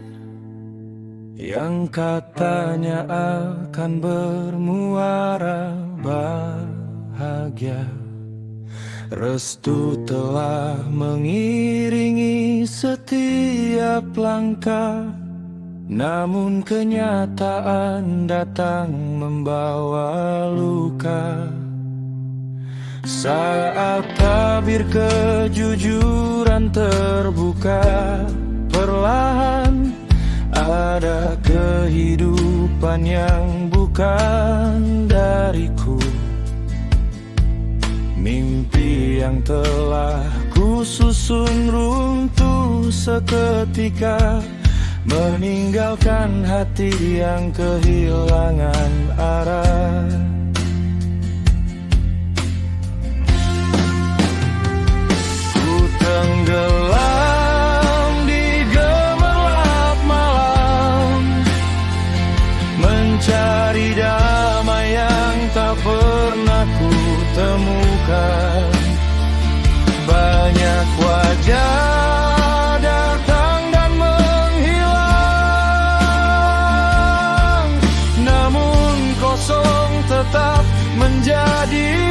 A: yang katanya akan bermuara bahagia. Restu telah mengiringi setiap langkah, namun kenyataan datang membawa luka. Saat tabir kejujuran terbuka, perlahan ada kehidupan yang bukan dariku. Mimpi yang telah kususun runtuh seketika, meninggalkan hati yang kehilangan arah. Tenggelam di gemerlap malam, mencari damai yang tak pernah ku temukan. Banyak wajah datang dan menghilang, namun kosong tetap menjadi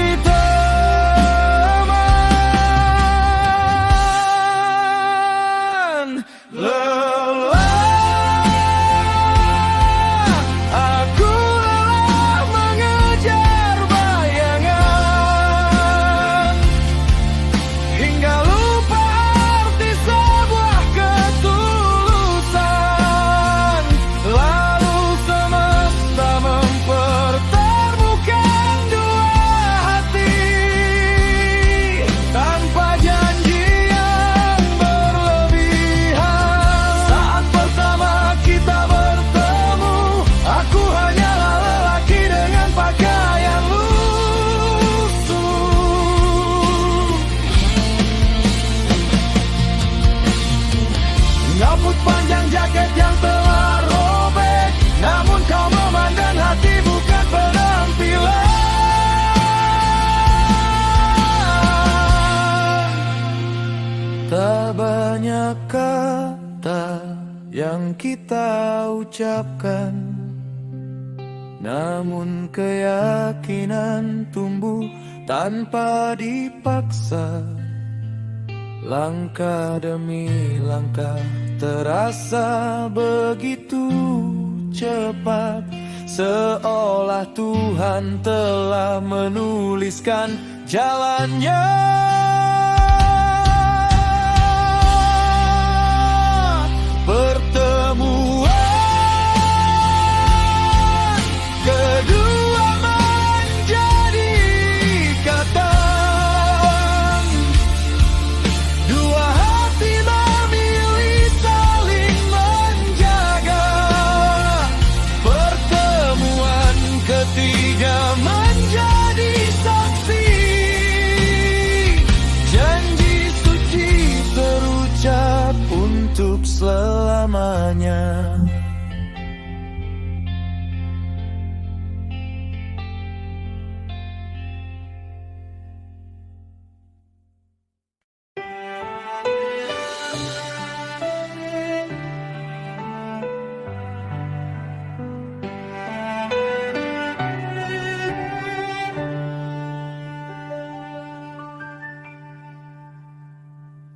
A: kata yang kita ucapkan, namun keyakinan tumbuh tanpa dipaksa. Langkah demi langkah terasa begitu cepat, seolah Tuhan telah menuliskan jalannya. Pertemuan kedua menjadi ikatan, dua hati memilih saling menjaga. Pertemuan ketiga menjadi saksi, janji suci terucap untuk selamanya.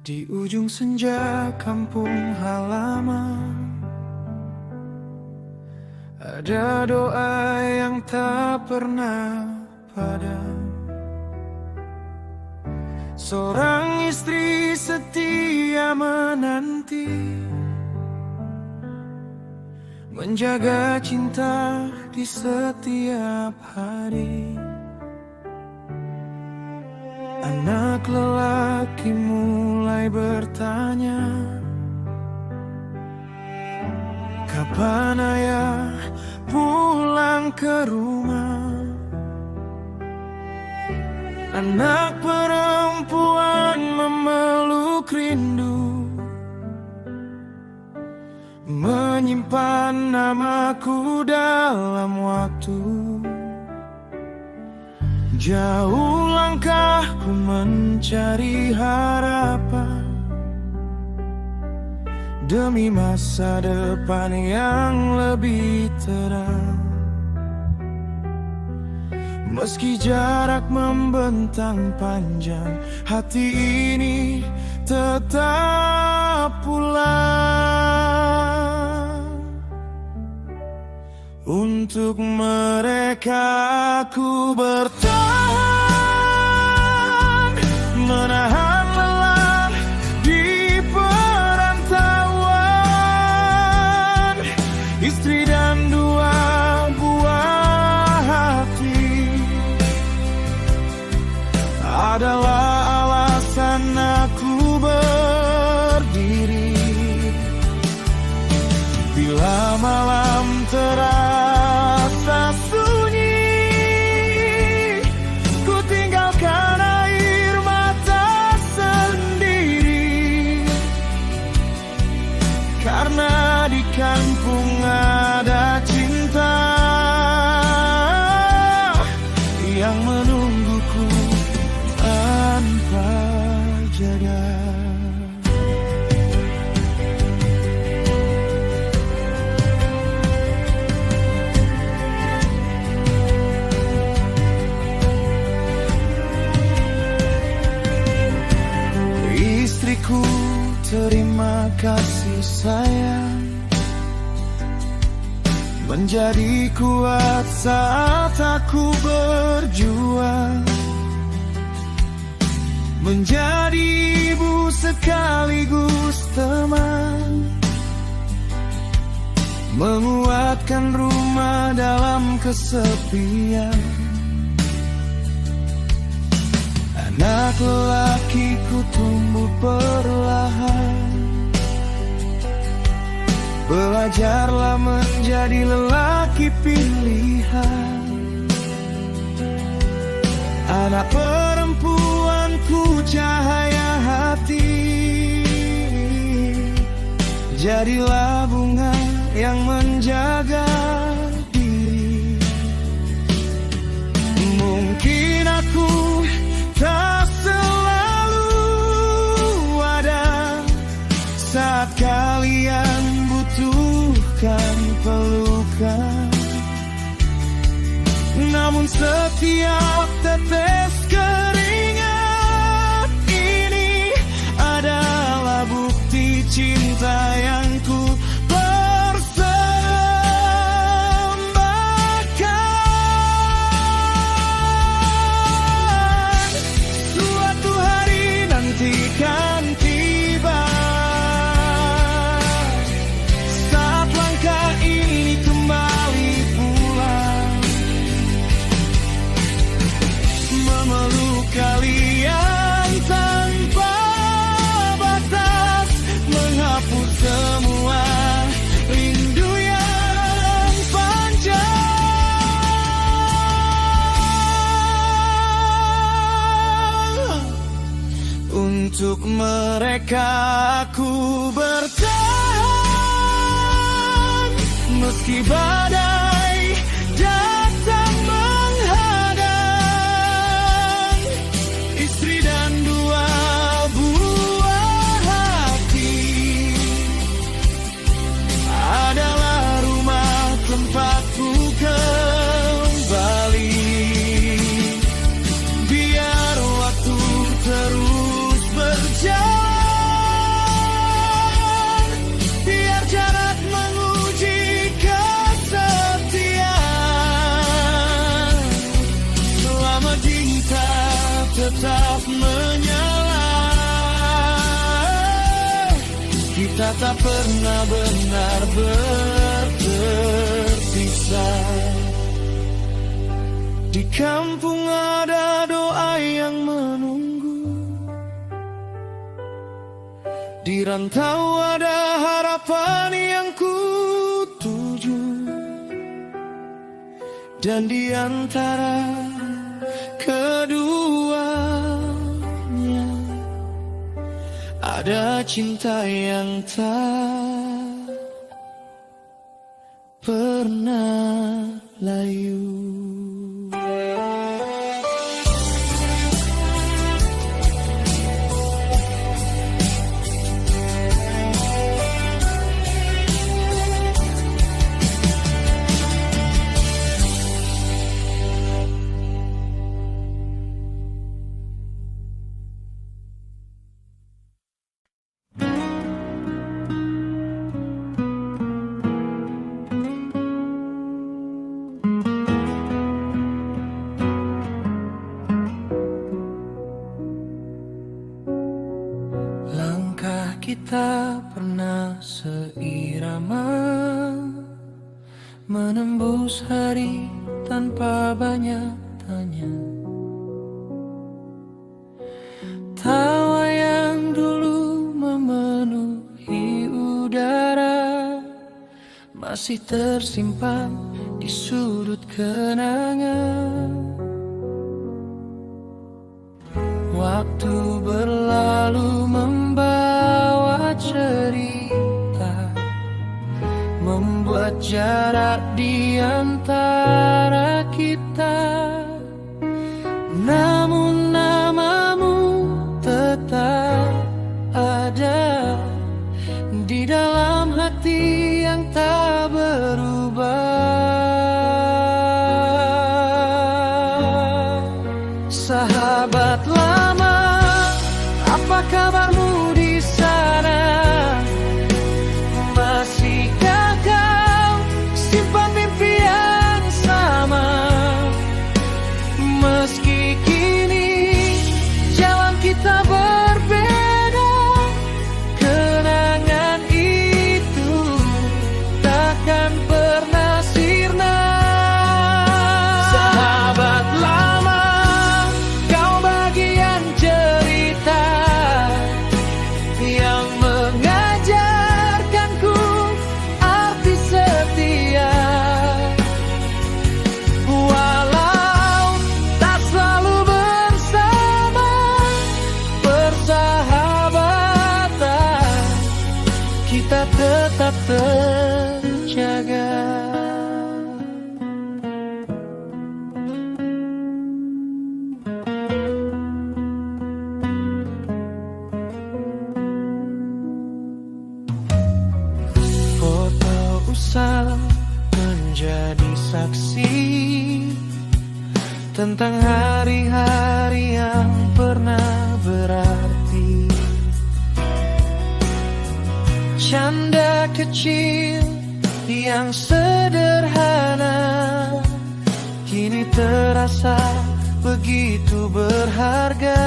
A: Di ujung senja kampung halaman, ada doa yang tak pernah padam. Seorang istri setia menanti,
B: menjaga cinta di setiap hari. Anak lelaki mulai bertanya, kapan ayah pulang ke rumah? Anak perempuan memeluk rindu, menyimpan namaku dalam waktu. Jauh langkahku mencari harapan demi masa depan yang lebih terang. Meski jarak membentang panjang, hati ini tetap pulang. Untuk mereka aku bertahan, menahan lelah di perantauan. Istri dan dua buah hati adalah alasan aku berdiri. Bila malam terasa sunyi, ku tinggalkan air mata sendiri. Karena di kampung ada cinta yang menungguku tanpa jeda. Istriku, terima kasih sayang, menjadi kuat saat aku berjuang, menjadi ibu sekaligus teman, menguatkan rumah dalam kesepian. Anak lelakiku tumbuh perlahan, belajarlah menjadi lelaki pilihan. Anak perempuanku cahaya hati, jadilah bunga yang menjaga diri. Mungkin aku tak selalu ada saat kalian butuhkan pelukan, namun setiap tetes keringat ini adalah bukti cinta yang ku persembahkan. Suatu hari nanti kan tiba, saat langkah ini kembali pulang, memeluk kalian tanpa batas, menghapus semua rindu yang panjang. Untuk mereka aku bertahan, meski badai datang menghadang. Istri dan dua buah hati adalah rumah tempatku kembali. Biar waktu terus berjalan, biar jarak menguji kesetiaan. Selama cinta tetap menyala, kita tak pernah benar bertemu. kampung ada doa yang menunggu, di rantau ada harapan yang ku tuju, dan di antara keduanya ada cinta yang tak pernah layu. Kita pernah seirama, menembus hari tanpa banyak tanya. Tawa yang dulu memenuhi udara masih tersimpan di sudut kenangan. Waktu berlalu membawa cerita, membuat jarak di antara kita. Namun namamu tetap ada di dalam hati yang tak berubah. Sahabat lama, apa kabarmu di sana? Masihkah kau simpan mimpi yang sama? Meski kini jalan kita berbeda, kenangan itu takkan pernah sirna. Sahabat lama, kau bagian cerita yang mengajarkanku arti setia. Walau tak selalu bersama, persahabatan kita tetap terjaga. Foto usang menjadi saksi tentang hari-hari yang pernah berarti. Canda kecil yang sederhana kini terasa begitu berharga.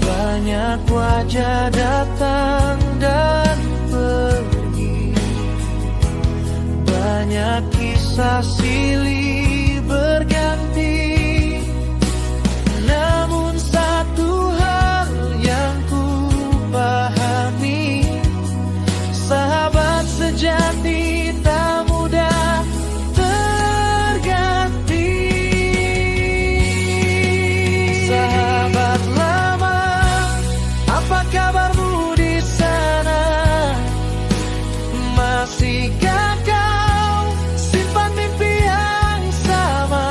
B: Banyak wajah datang dan pergi, banyak kisah silih berganti. Namun satu hal yang ku pahami, sahabat sejati tak mudah terganti. Sahabat lama, apa kabarmu di sana? Masihkah kau simpan mimpi yang sama?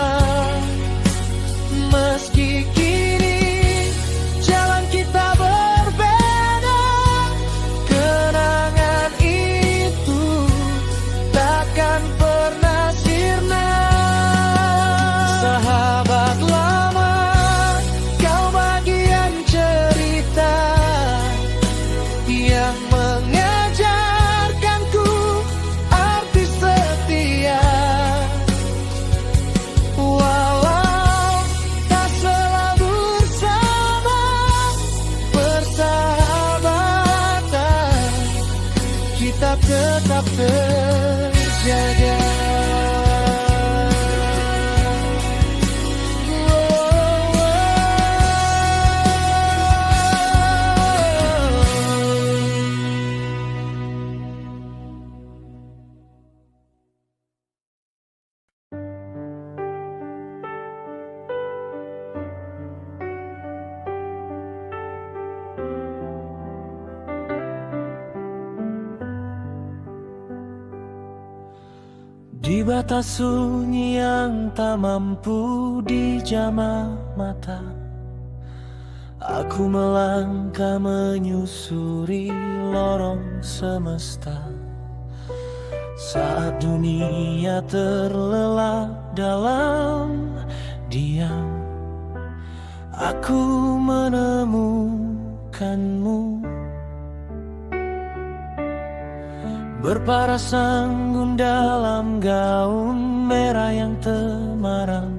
B: Meski kini jalan kita berbeda, kenangan itu takkan pernah sirna. Sahabat lama, kau bagian cerita yang mengajarkanku arti setia. Walau tak selalu bersama, persahabatan kita tetap terjaga. Di batas sunyi yang tak mampu dijamah mata, aku melangkah menyusuri lorong semesta. Saat dunia terlelap dalam diam, aku menemukanmu. Berparas anggun dalam gaun merah yang temaram.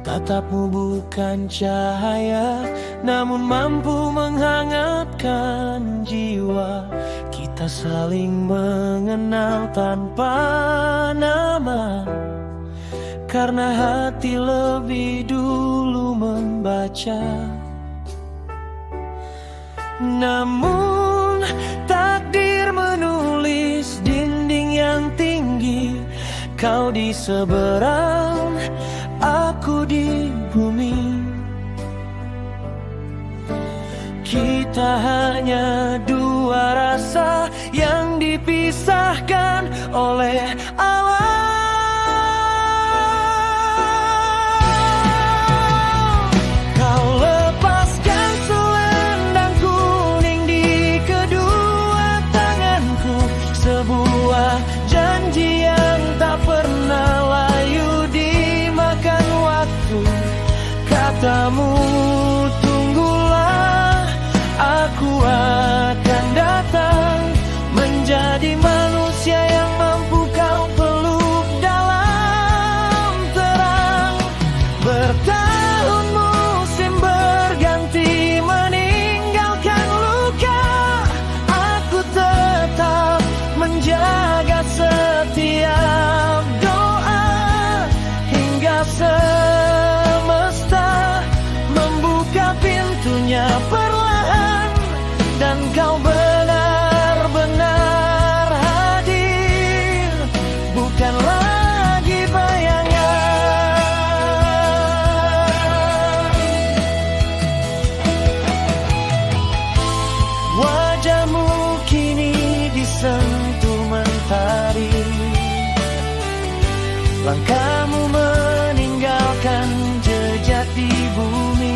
B: Tatapmu bukan cahaya, namun mampu menghangatkan jiwa. Kita saling mengenal tanpa nama, karena hati lebih dulu membaca. Namun takdir menulis dinding yang tinggi, kau di seberang, aku di bumi. Kita hanya dua rasa yang dipisahkan oleh alam. Kau lepaskan selendang kuning di kedua tanganku, sebuah janji yang tak pernah layu dimakan waktu. Katamu, tunggulah, aku akan datang, menjadi manusia yang mampu kau peluk dalam terang. Bertahun musim berganti meninggalkan luka, aku tetap menjaga setiap doa hingga semesta membuka pintunya perlahan, dan kau benar-benar hadir, bukan lagi bayangan. Wajahmu kini disentuh mentari, langkahmu meninggalkan jejak di bumi.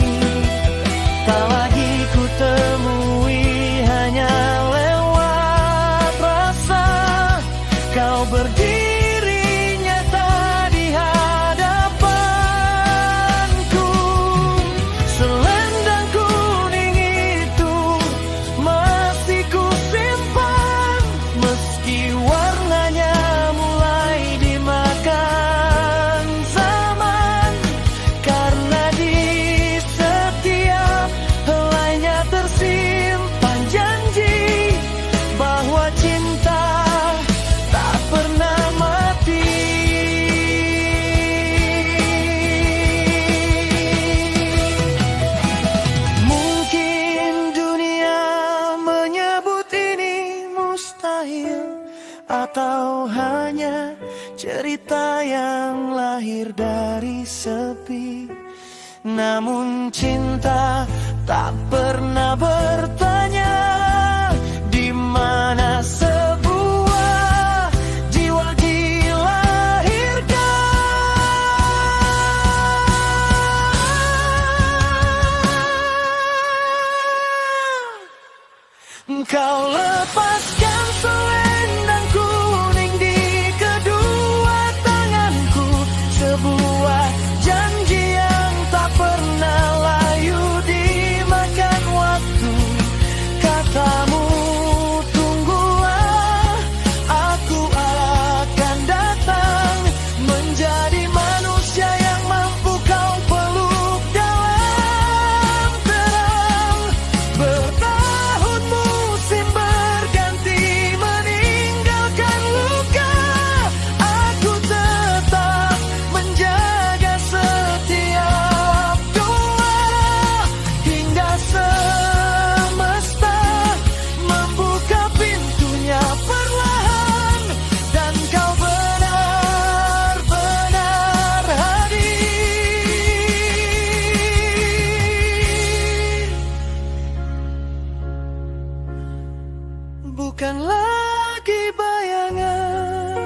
B: Tak lagi ku temui hanya lewat rasa, kau berdiri nyata di hadapanku. Selendang kuning itu masih ku simpan, meski warnanya mulai dimakan zaman. Karena di setiap helainya tersimpan janji bahwa cinta tak pernah mati. Mungkin dunia menyebut ini mustahil, atau hanya cerita yang lahir dari sepi. Namun cinta tak pernah bertanya di mana sebuah jiwa dilahirkan. Kau lepaskan selendang kuning di kedua tanganku, sebuah janji yang tak pernah layu dimakan waktu. Katamu, tunggulah, aku akan datang, menjadi manusia yang mampu kau peluk dalam terang. Bertahun musim berganti meninggalkan luka, aku tetap menjaga setiap doa hingga semesta membuka pintunya perlahan, dan kau benar-benar hadir, bukan lagi bayangan.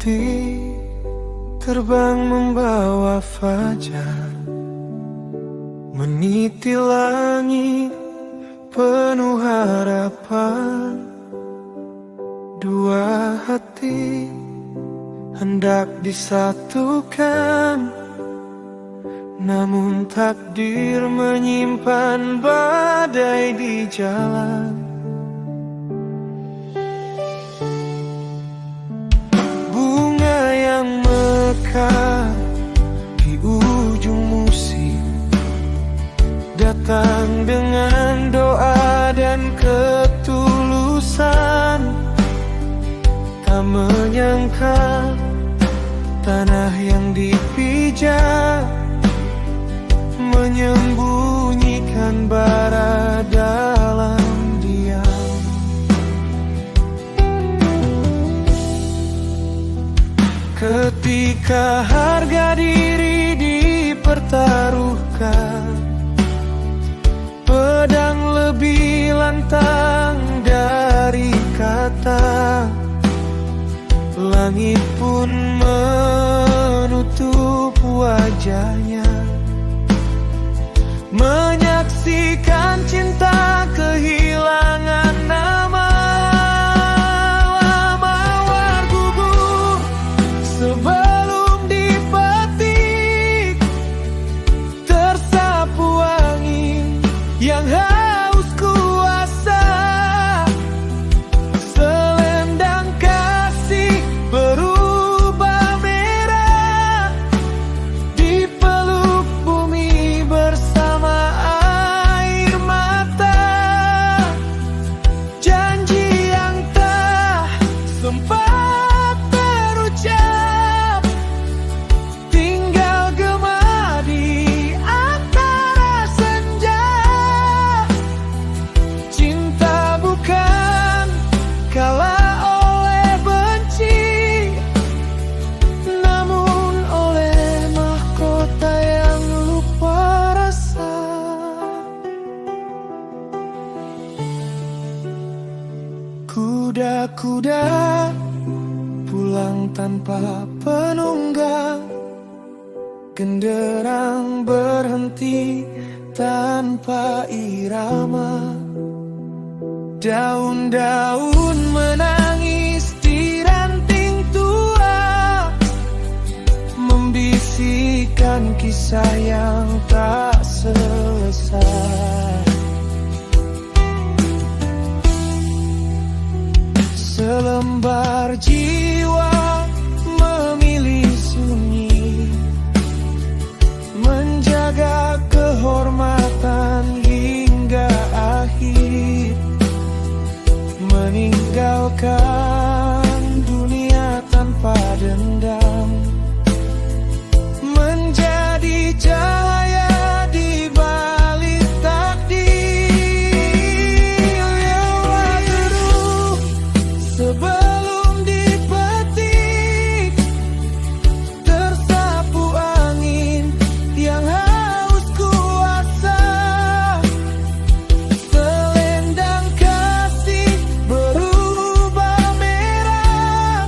A: putih terbang membawa fajar, meniti langit penuh harapan. Dua hati hendak disatukan, namun takdir menyimpan badai di jalan. Bunga yang mekar di ujung musim datang dengan doa dan ketulusan. Tak menyangka tanah yang dipijak menyembunyikan bara dalam diam. Ketika harga diri dipertaruhkan, pedang lebih lantang dari kata. Langit pun menutup wajahnya, menyaksikan cinta kehilangan nama. Mawar gugur sebelum dipetik, tersapu angin yang haus kuasa. Selendang kasih berubah merah, dipeluk bumi bersama air mata. Janji yang tak sempat terucap tinggal gema di antara senja. Cinta bukan kalah oleh benci, namun oleh mahkota yang lupa rasa. Kuda-kuda pulang tanpa penunggang, genderang berhenti tanpa irama. Daun-daun menangis di ranting tua, membisikkan kisah yang tak selesai. Selembar jiwa memilih sunyi, menjaga kehormatan hingga akhir, meninggalkan dunia tanpa dendam, menjadi cahaya di balik takdir. Lewat teduh sebelum dipetik, tersapu angin yang haus kuasa. Selendang kasih berubah merah,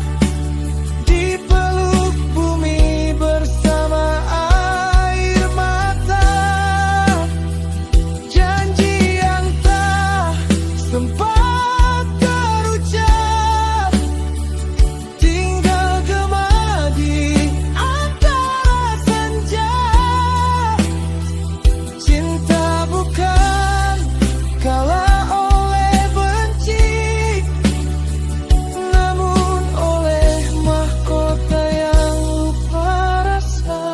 A: dipeluk bumi bersama air mata. Janji yang tak sempat terucap tinggal gema di antara senja. Cinta bukan kalah oleh benci, namun oleh mahkota yang lupa rasa.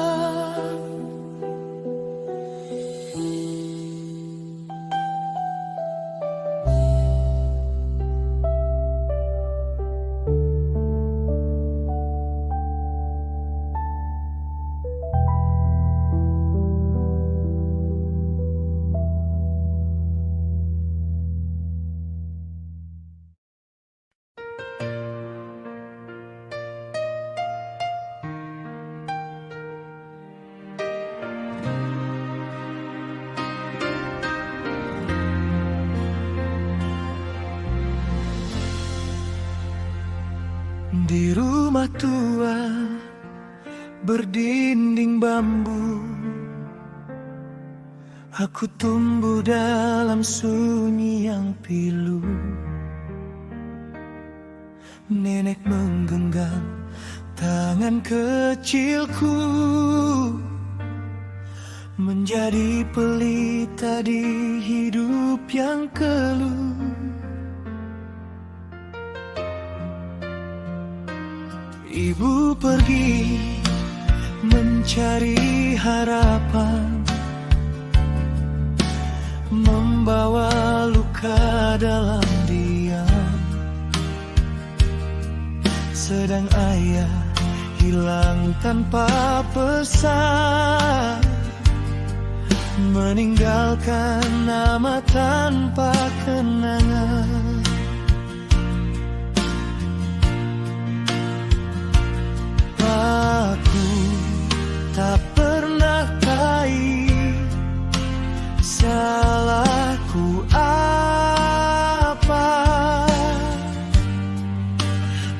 B: Di rumah tua berdinding bambu, aku tumbuh dalam sunyi yang pilu. Nenek menggenggam tangan kecilku, menjadi pelita di hidup yang keluh. Ibu pergi mencari harapan, membawa luka dalam diam. Sedang ayah hilang tanpa pesan, meninggalkan nama tanpa kenangan. Aku tak pernah tahu salahku apa,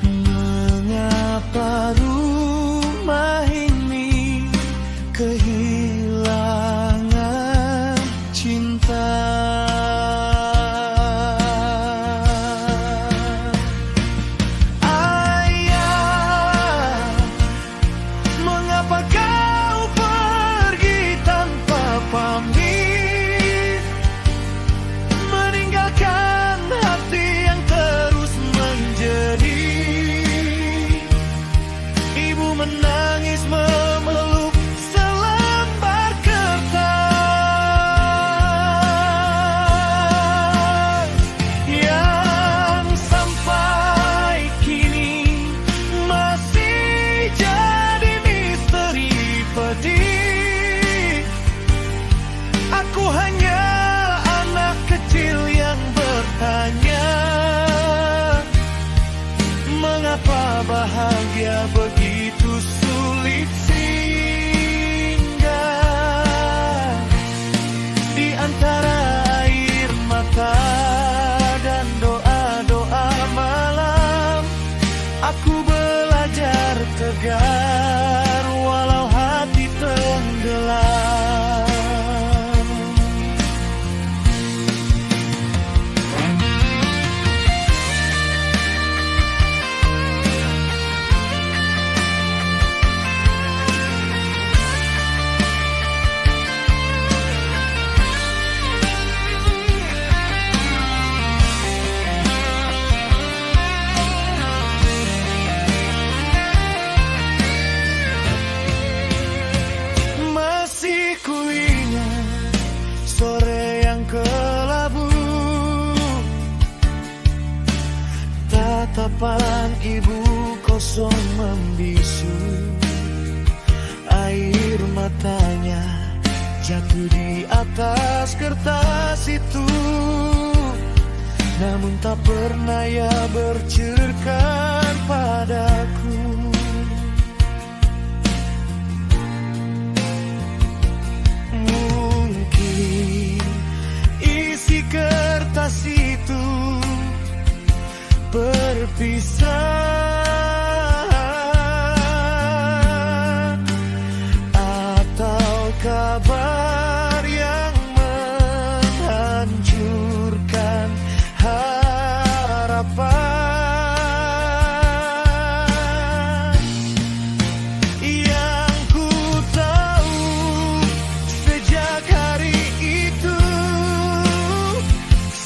B: mengapa rumah ini kehilangan cinta. Menangis memeluk selembar kertas yang sampai kini masih jadi misteri pedih. Aku hanya anak kecil yang bertanya, mengapa bahagia begitu sulit singgah di antara air mata dan doa-doa malam. Aku belajar tegar walau hati tenggelam. Sore yang kelabu, tatapan ibu kosong membisu. Air matanya jatuh di atas kertas itu, namun tak pernah ia bercerkan padaku. Kertas itu perpisahan atau kabar yang menghancurkan harapan. Yang ku tahu sejak hari itu,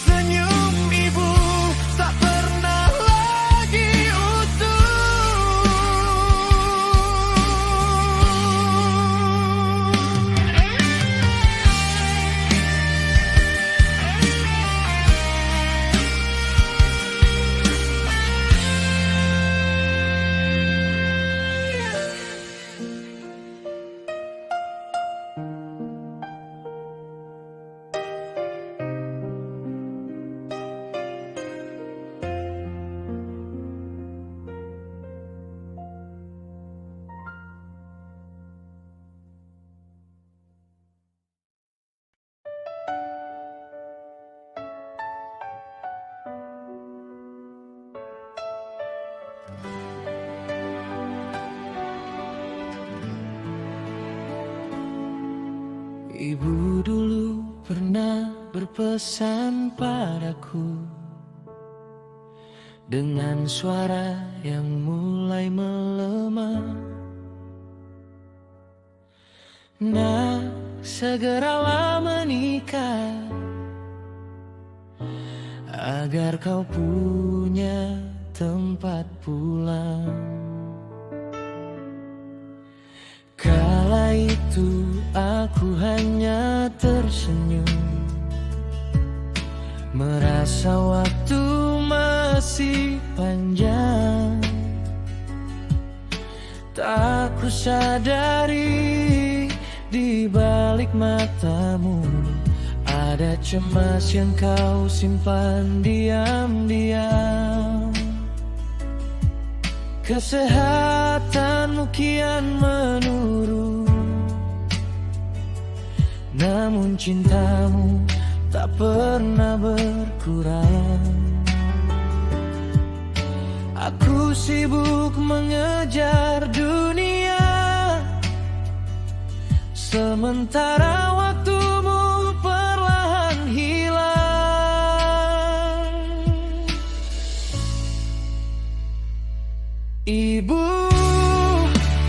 B: senyum ibu tak pernah lagi berpesan padaku dengan suara yang mulai melemah. Nak, segeralah menikah agar kau punya tempat pulang. Kala itu aku hanya tersenyum, merasa waktu masih panjang. Tak ku sadari di balik matamu ada cemas yang kau simpan diam-diam. Kesehatanmu kian menurun, namun cintamu tak pernah berkurang. Aku sibuk mengejar dunia, sementara waktumu perlahan hilang. Ibu,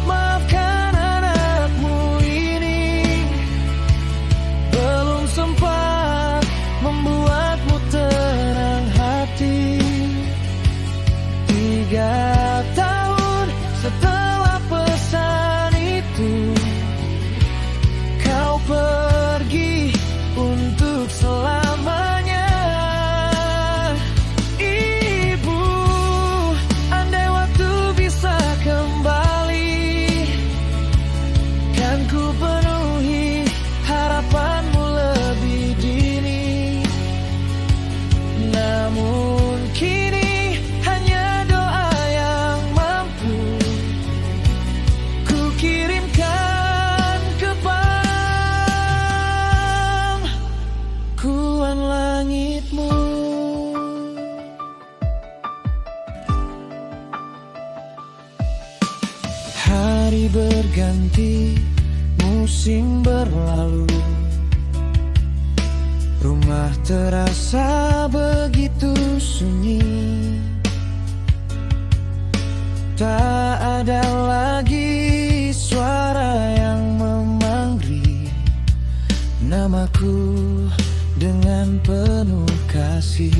B: maafkan anakmu ini, belum sempat membuatmu tenang hati. 3 tahun setelah pesan itu, kau pergi untuk selamanya. Ibu, andai waktu bisa kembali, kan ku penuhi harapanmu lebih dini. Namun kini hanya doa yang mampu ku kirimkan kepada kuan langitmu. Hari berganti, musim berlalu, rumah terasa begitu sunyi. Tak ada lagi suara yang memanggil namaku dengan penuh kasih.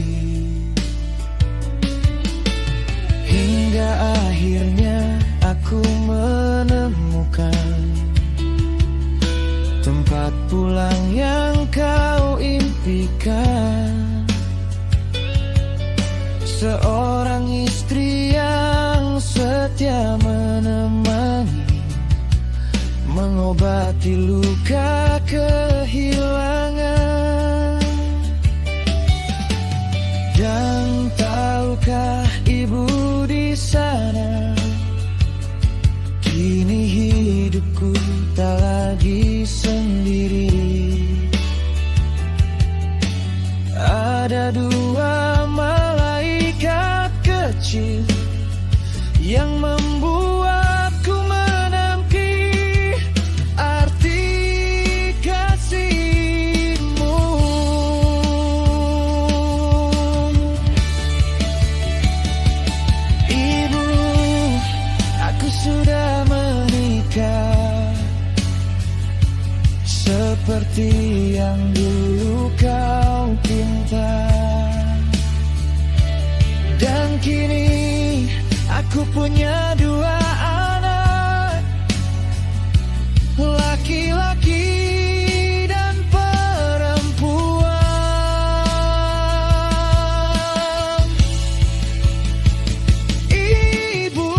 B: Hingga akhirnya aku menemukan tempat pulang yang kau impikan. Seorang istri yang setia menemani, mengobati luka kehilangan. Dan tahukah ibu di sana, kini hidupku tak lagi sendiri. Ada 2 malaikat kecil yang membuatku menanti arti kasihmu. Ibu, aku sudah menikah, seperti yang dulu kau pinta. Dan kini aku punya 2 anak, laki-laki dan perempuan. Ibu,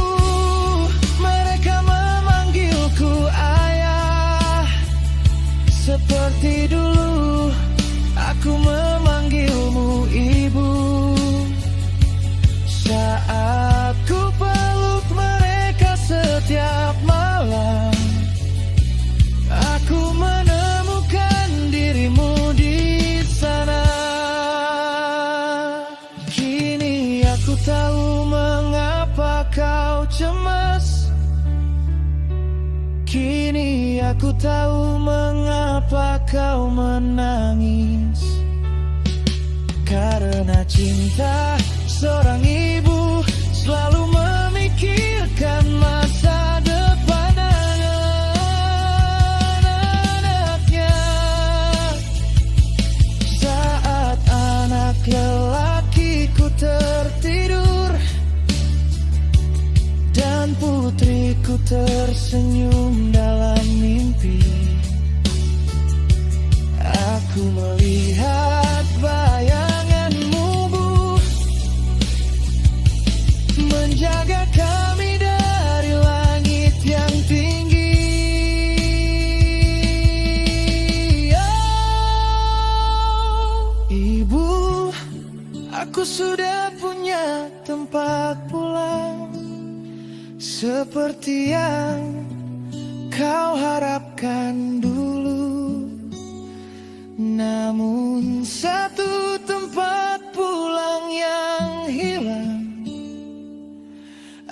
B: mereka memanggilku ayah, seperti dulu aku memanggilmu ibu. Saat ku peluk mereka setiap malam, aku menemukan dirimu di sana. Kini aku tahu mengapa kau cemas, kini aku tahu mengapa kau menangis. Karena cinta seorang ibu selalu memikirkan masa depan anak-anaknya. Saat anak lelakiku tertidur dan putriku tersenyum dalam mimpi, aku melihat bayanganmu, Bu, menjaga kami dari langit yang tinggi. Oh, Ibu, aku sudah punya tempat pulang seperti yang kau harapkan dulu. Namun satu tempat pulang yang hilang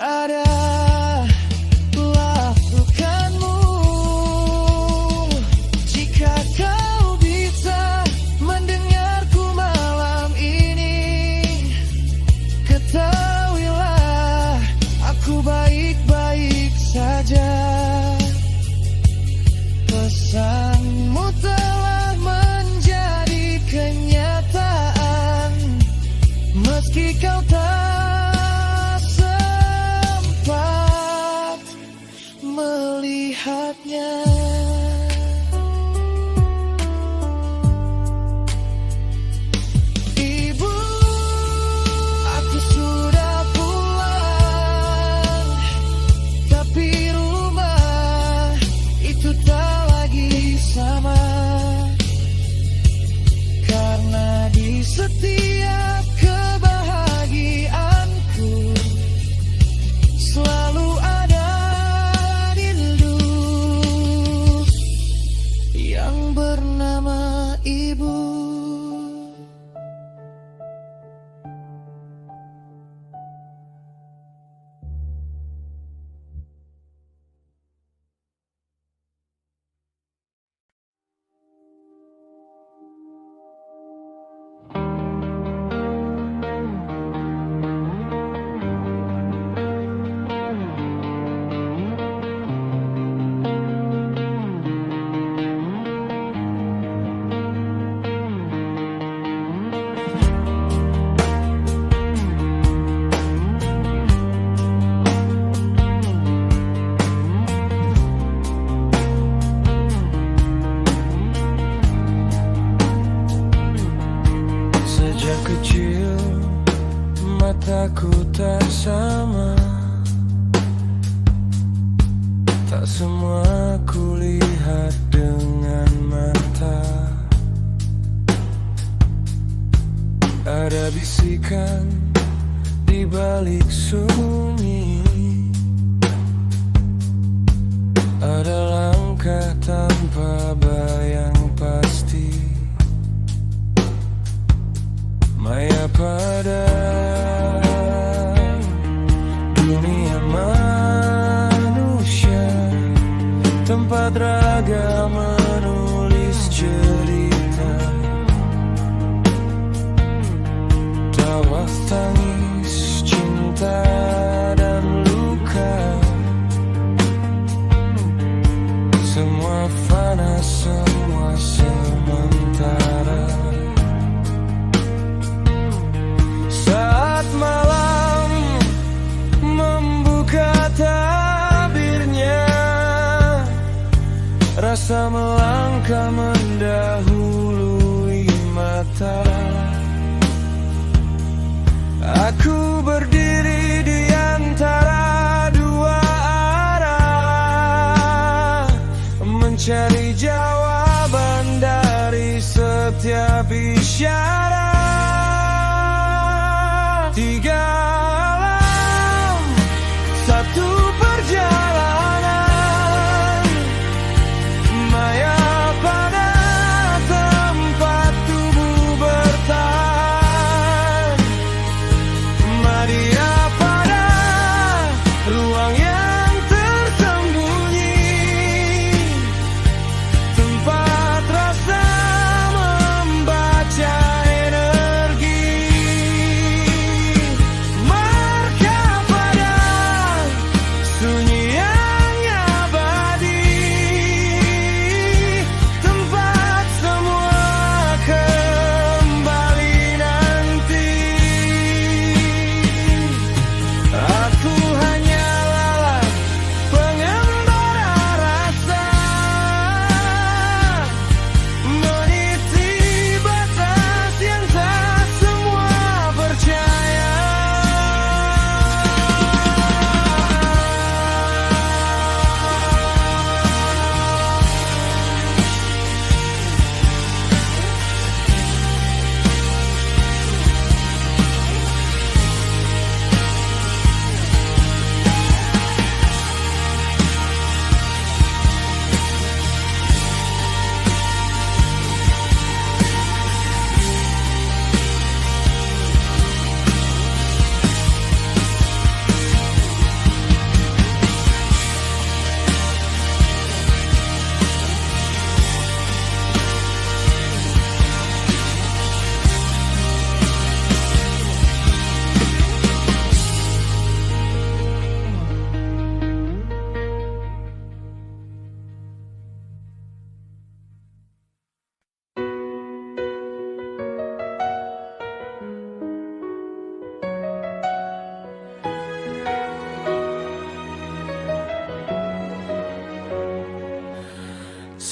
B: adalah pelukanmu. Jika kau bisa mendengarku malam ini, ketahuilah aku baik-baik saja. Pesanmu telah menjadi kenyataan, meski kau tak sempat melihatnya. Ibu, aku sudah pulang, tapi rumah itu tak lagi sama. Karena di setiap kebahagiaanku selalu ada rindu yang bernama ibu. Sejak kecil mataku tak sama, tak semua kulihat dengan mata. Ada bisikan di balik sunyi, ada langkah tanpa bayang pasti. Maya pada dunia manusia, tempat raga menulis cerita, tawa tangis, cinta dan luka, semua fana, semua sementara. Saat malam membuka tabirnya, rasa melangkah mendahului mata. Aku berdiri di antara dua arah, mencari jawaban dari setiap isyarat. Tiga alam, satu perjalanan, maya pada tempat tubuh bertahan, Maria pada ruang yang tersembunyi, tempat rasa membaca energi.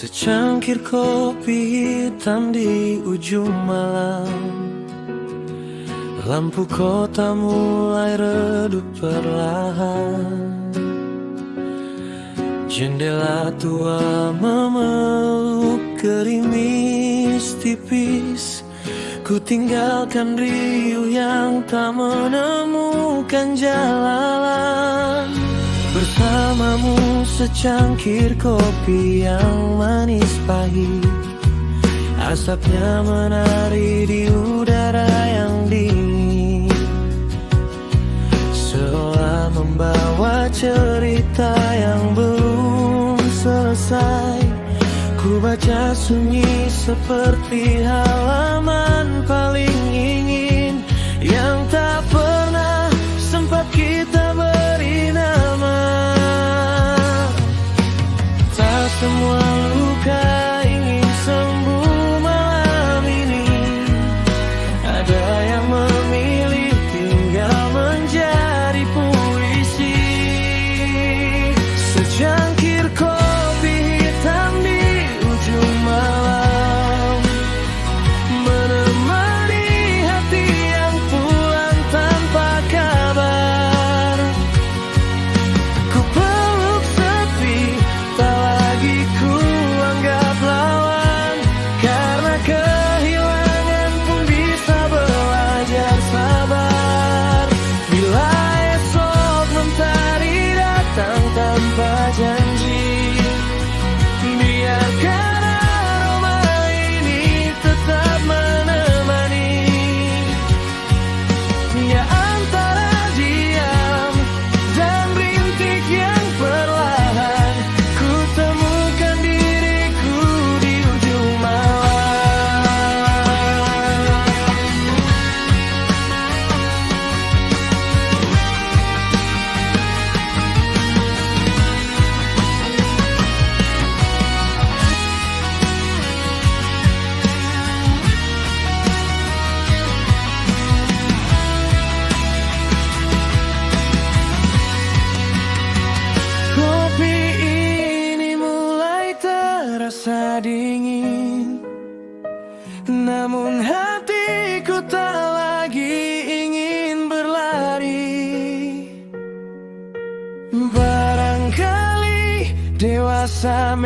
B: Secangkir kopi hitam di ujung malam, lampu kota mulai redup perlahan. Jendela tua memeluk gerimis tipis. Ku tinggalkan riuh yang tak menemukan jalan. Bersamamu secangkir kopi yang manis pahit, asapnya menari di udara yang dingin, seolah membawa cerita yang belum selesai. Ku baca sunyi seperti halaman paling ingin yang tak pernah sempat kita beri nama. Tak semua luka ingin sembuh malam ini. Ada yang memilih tinggal menjadi puisi. Secangkir kopi hitam di ujung malam, menemani hati yang pulang tanpa kabar. Ku peluk sepi, tak lagi ku anggap lawan, karena kehilangan pun bisa belajar sabar. Bila esok mentari datang tanpa janji, biarkan aroma ini tetap menemani. Ya antara diam dan rintik yang perlahan, ku temukan diriku di ujung malam. Kopi ini mulai terasa dingin, namun hatiku tak lagi ingin berlari. Barangkali dewasa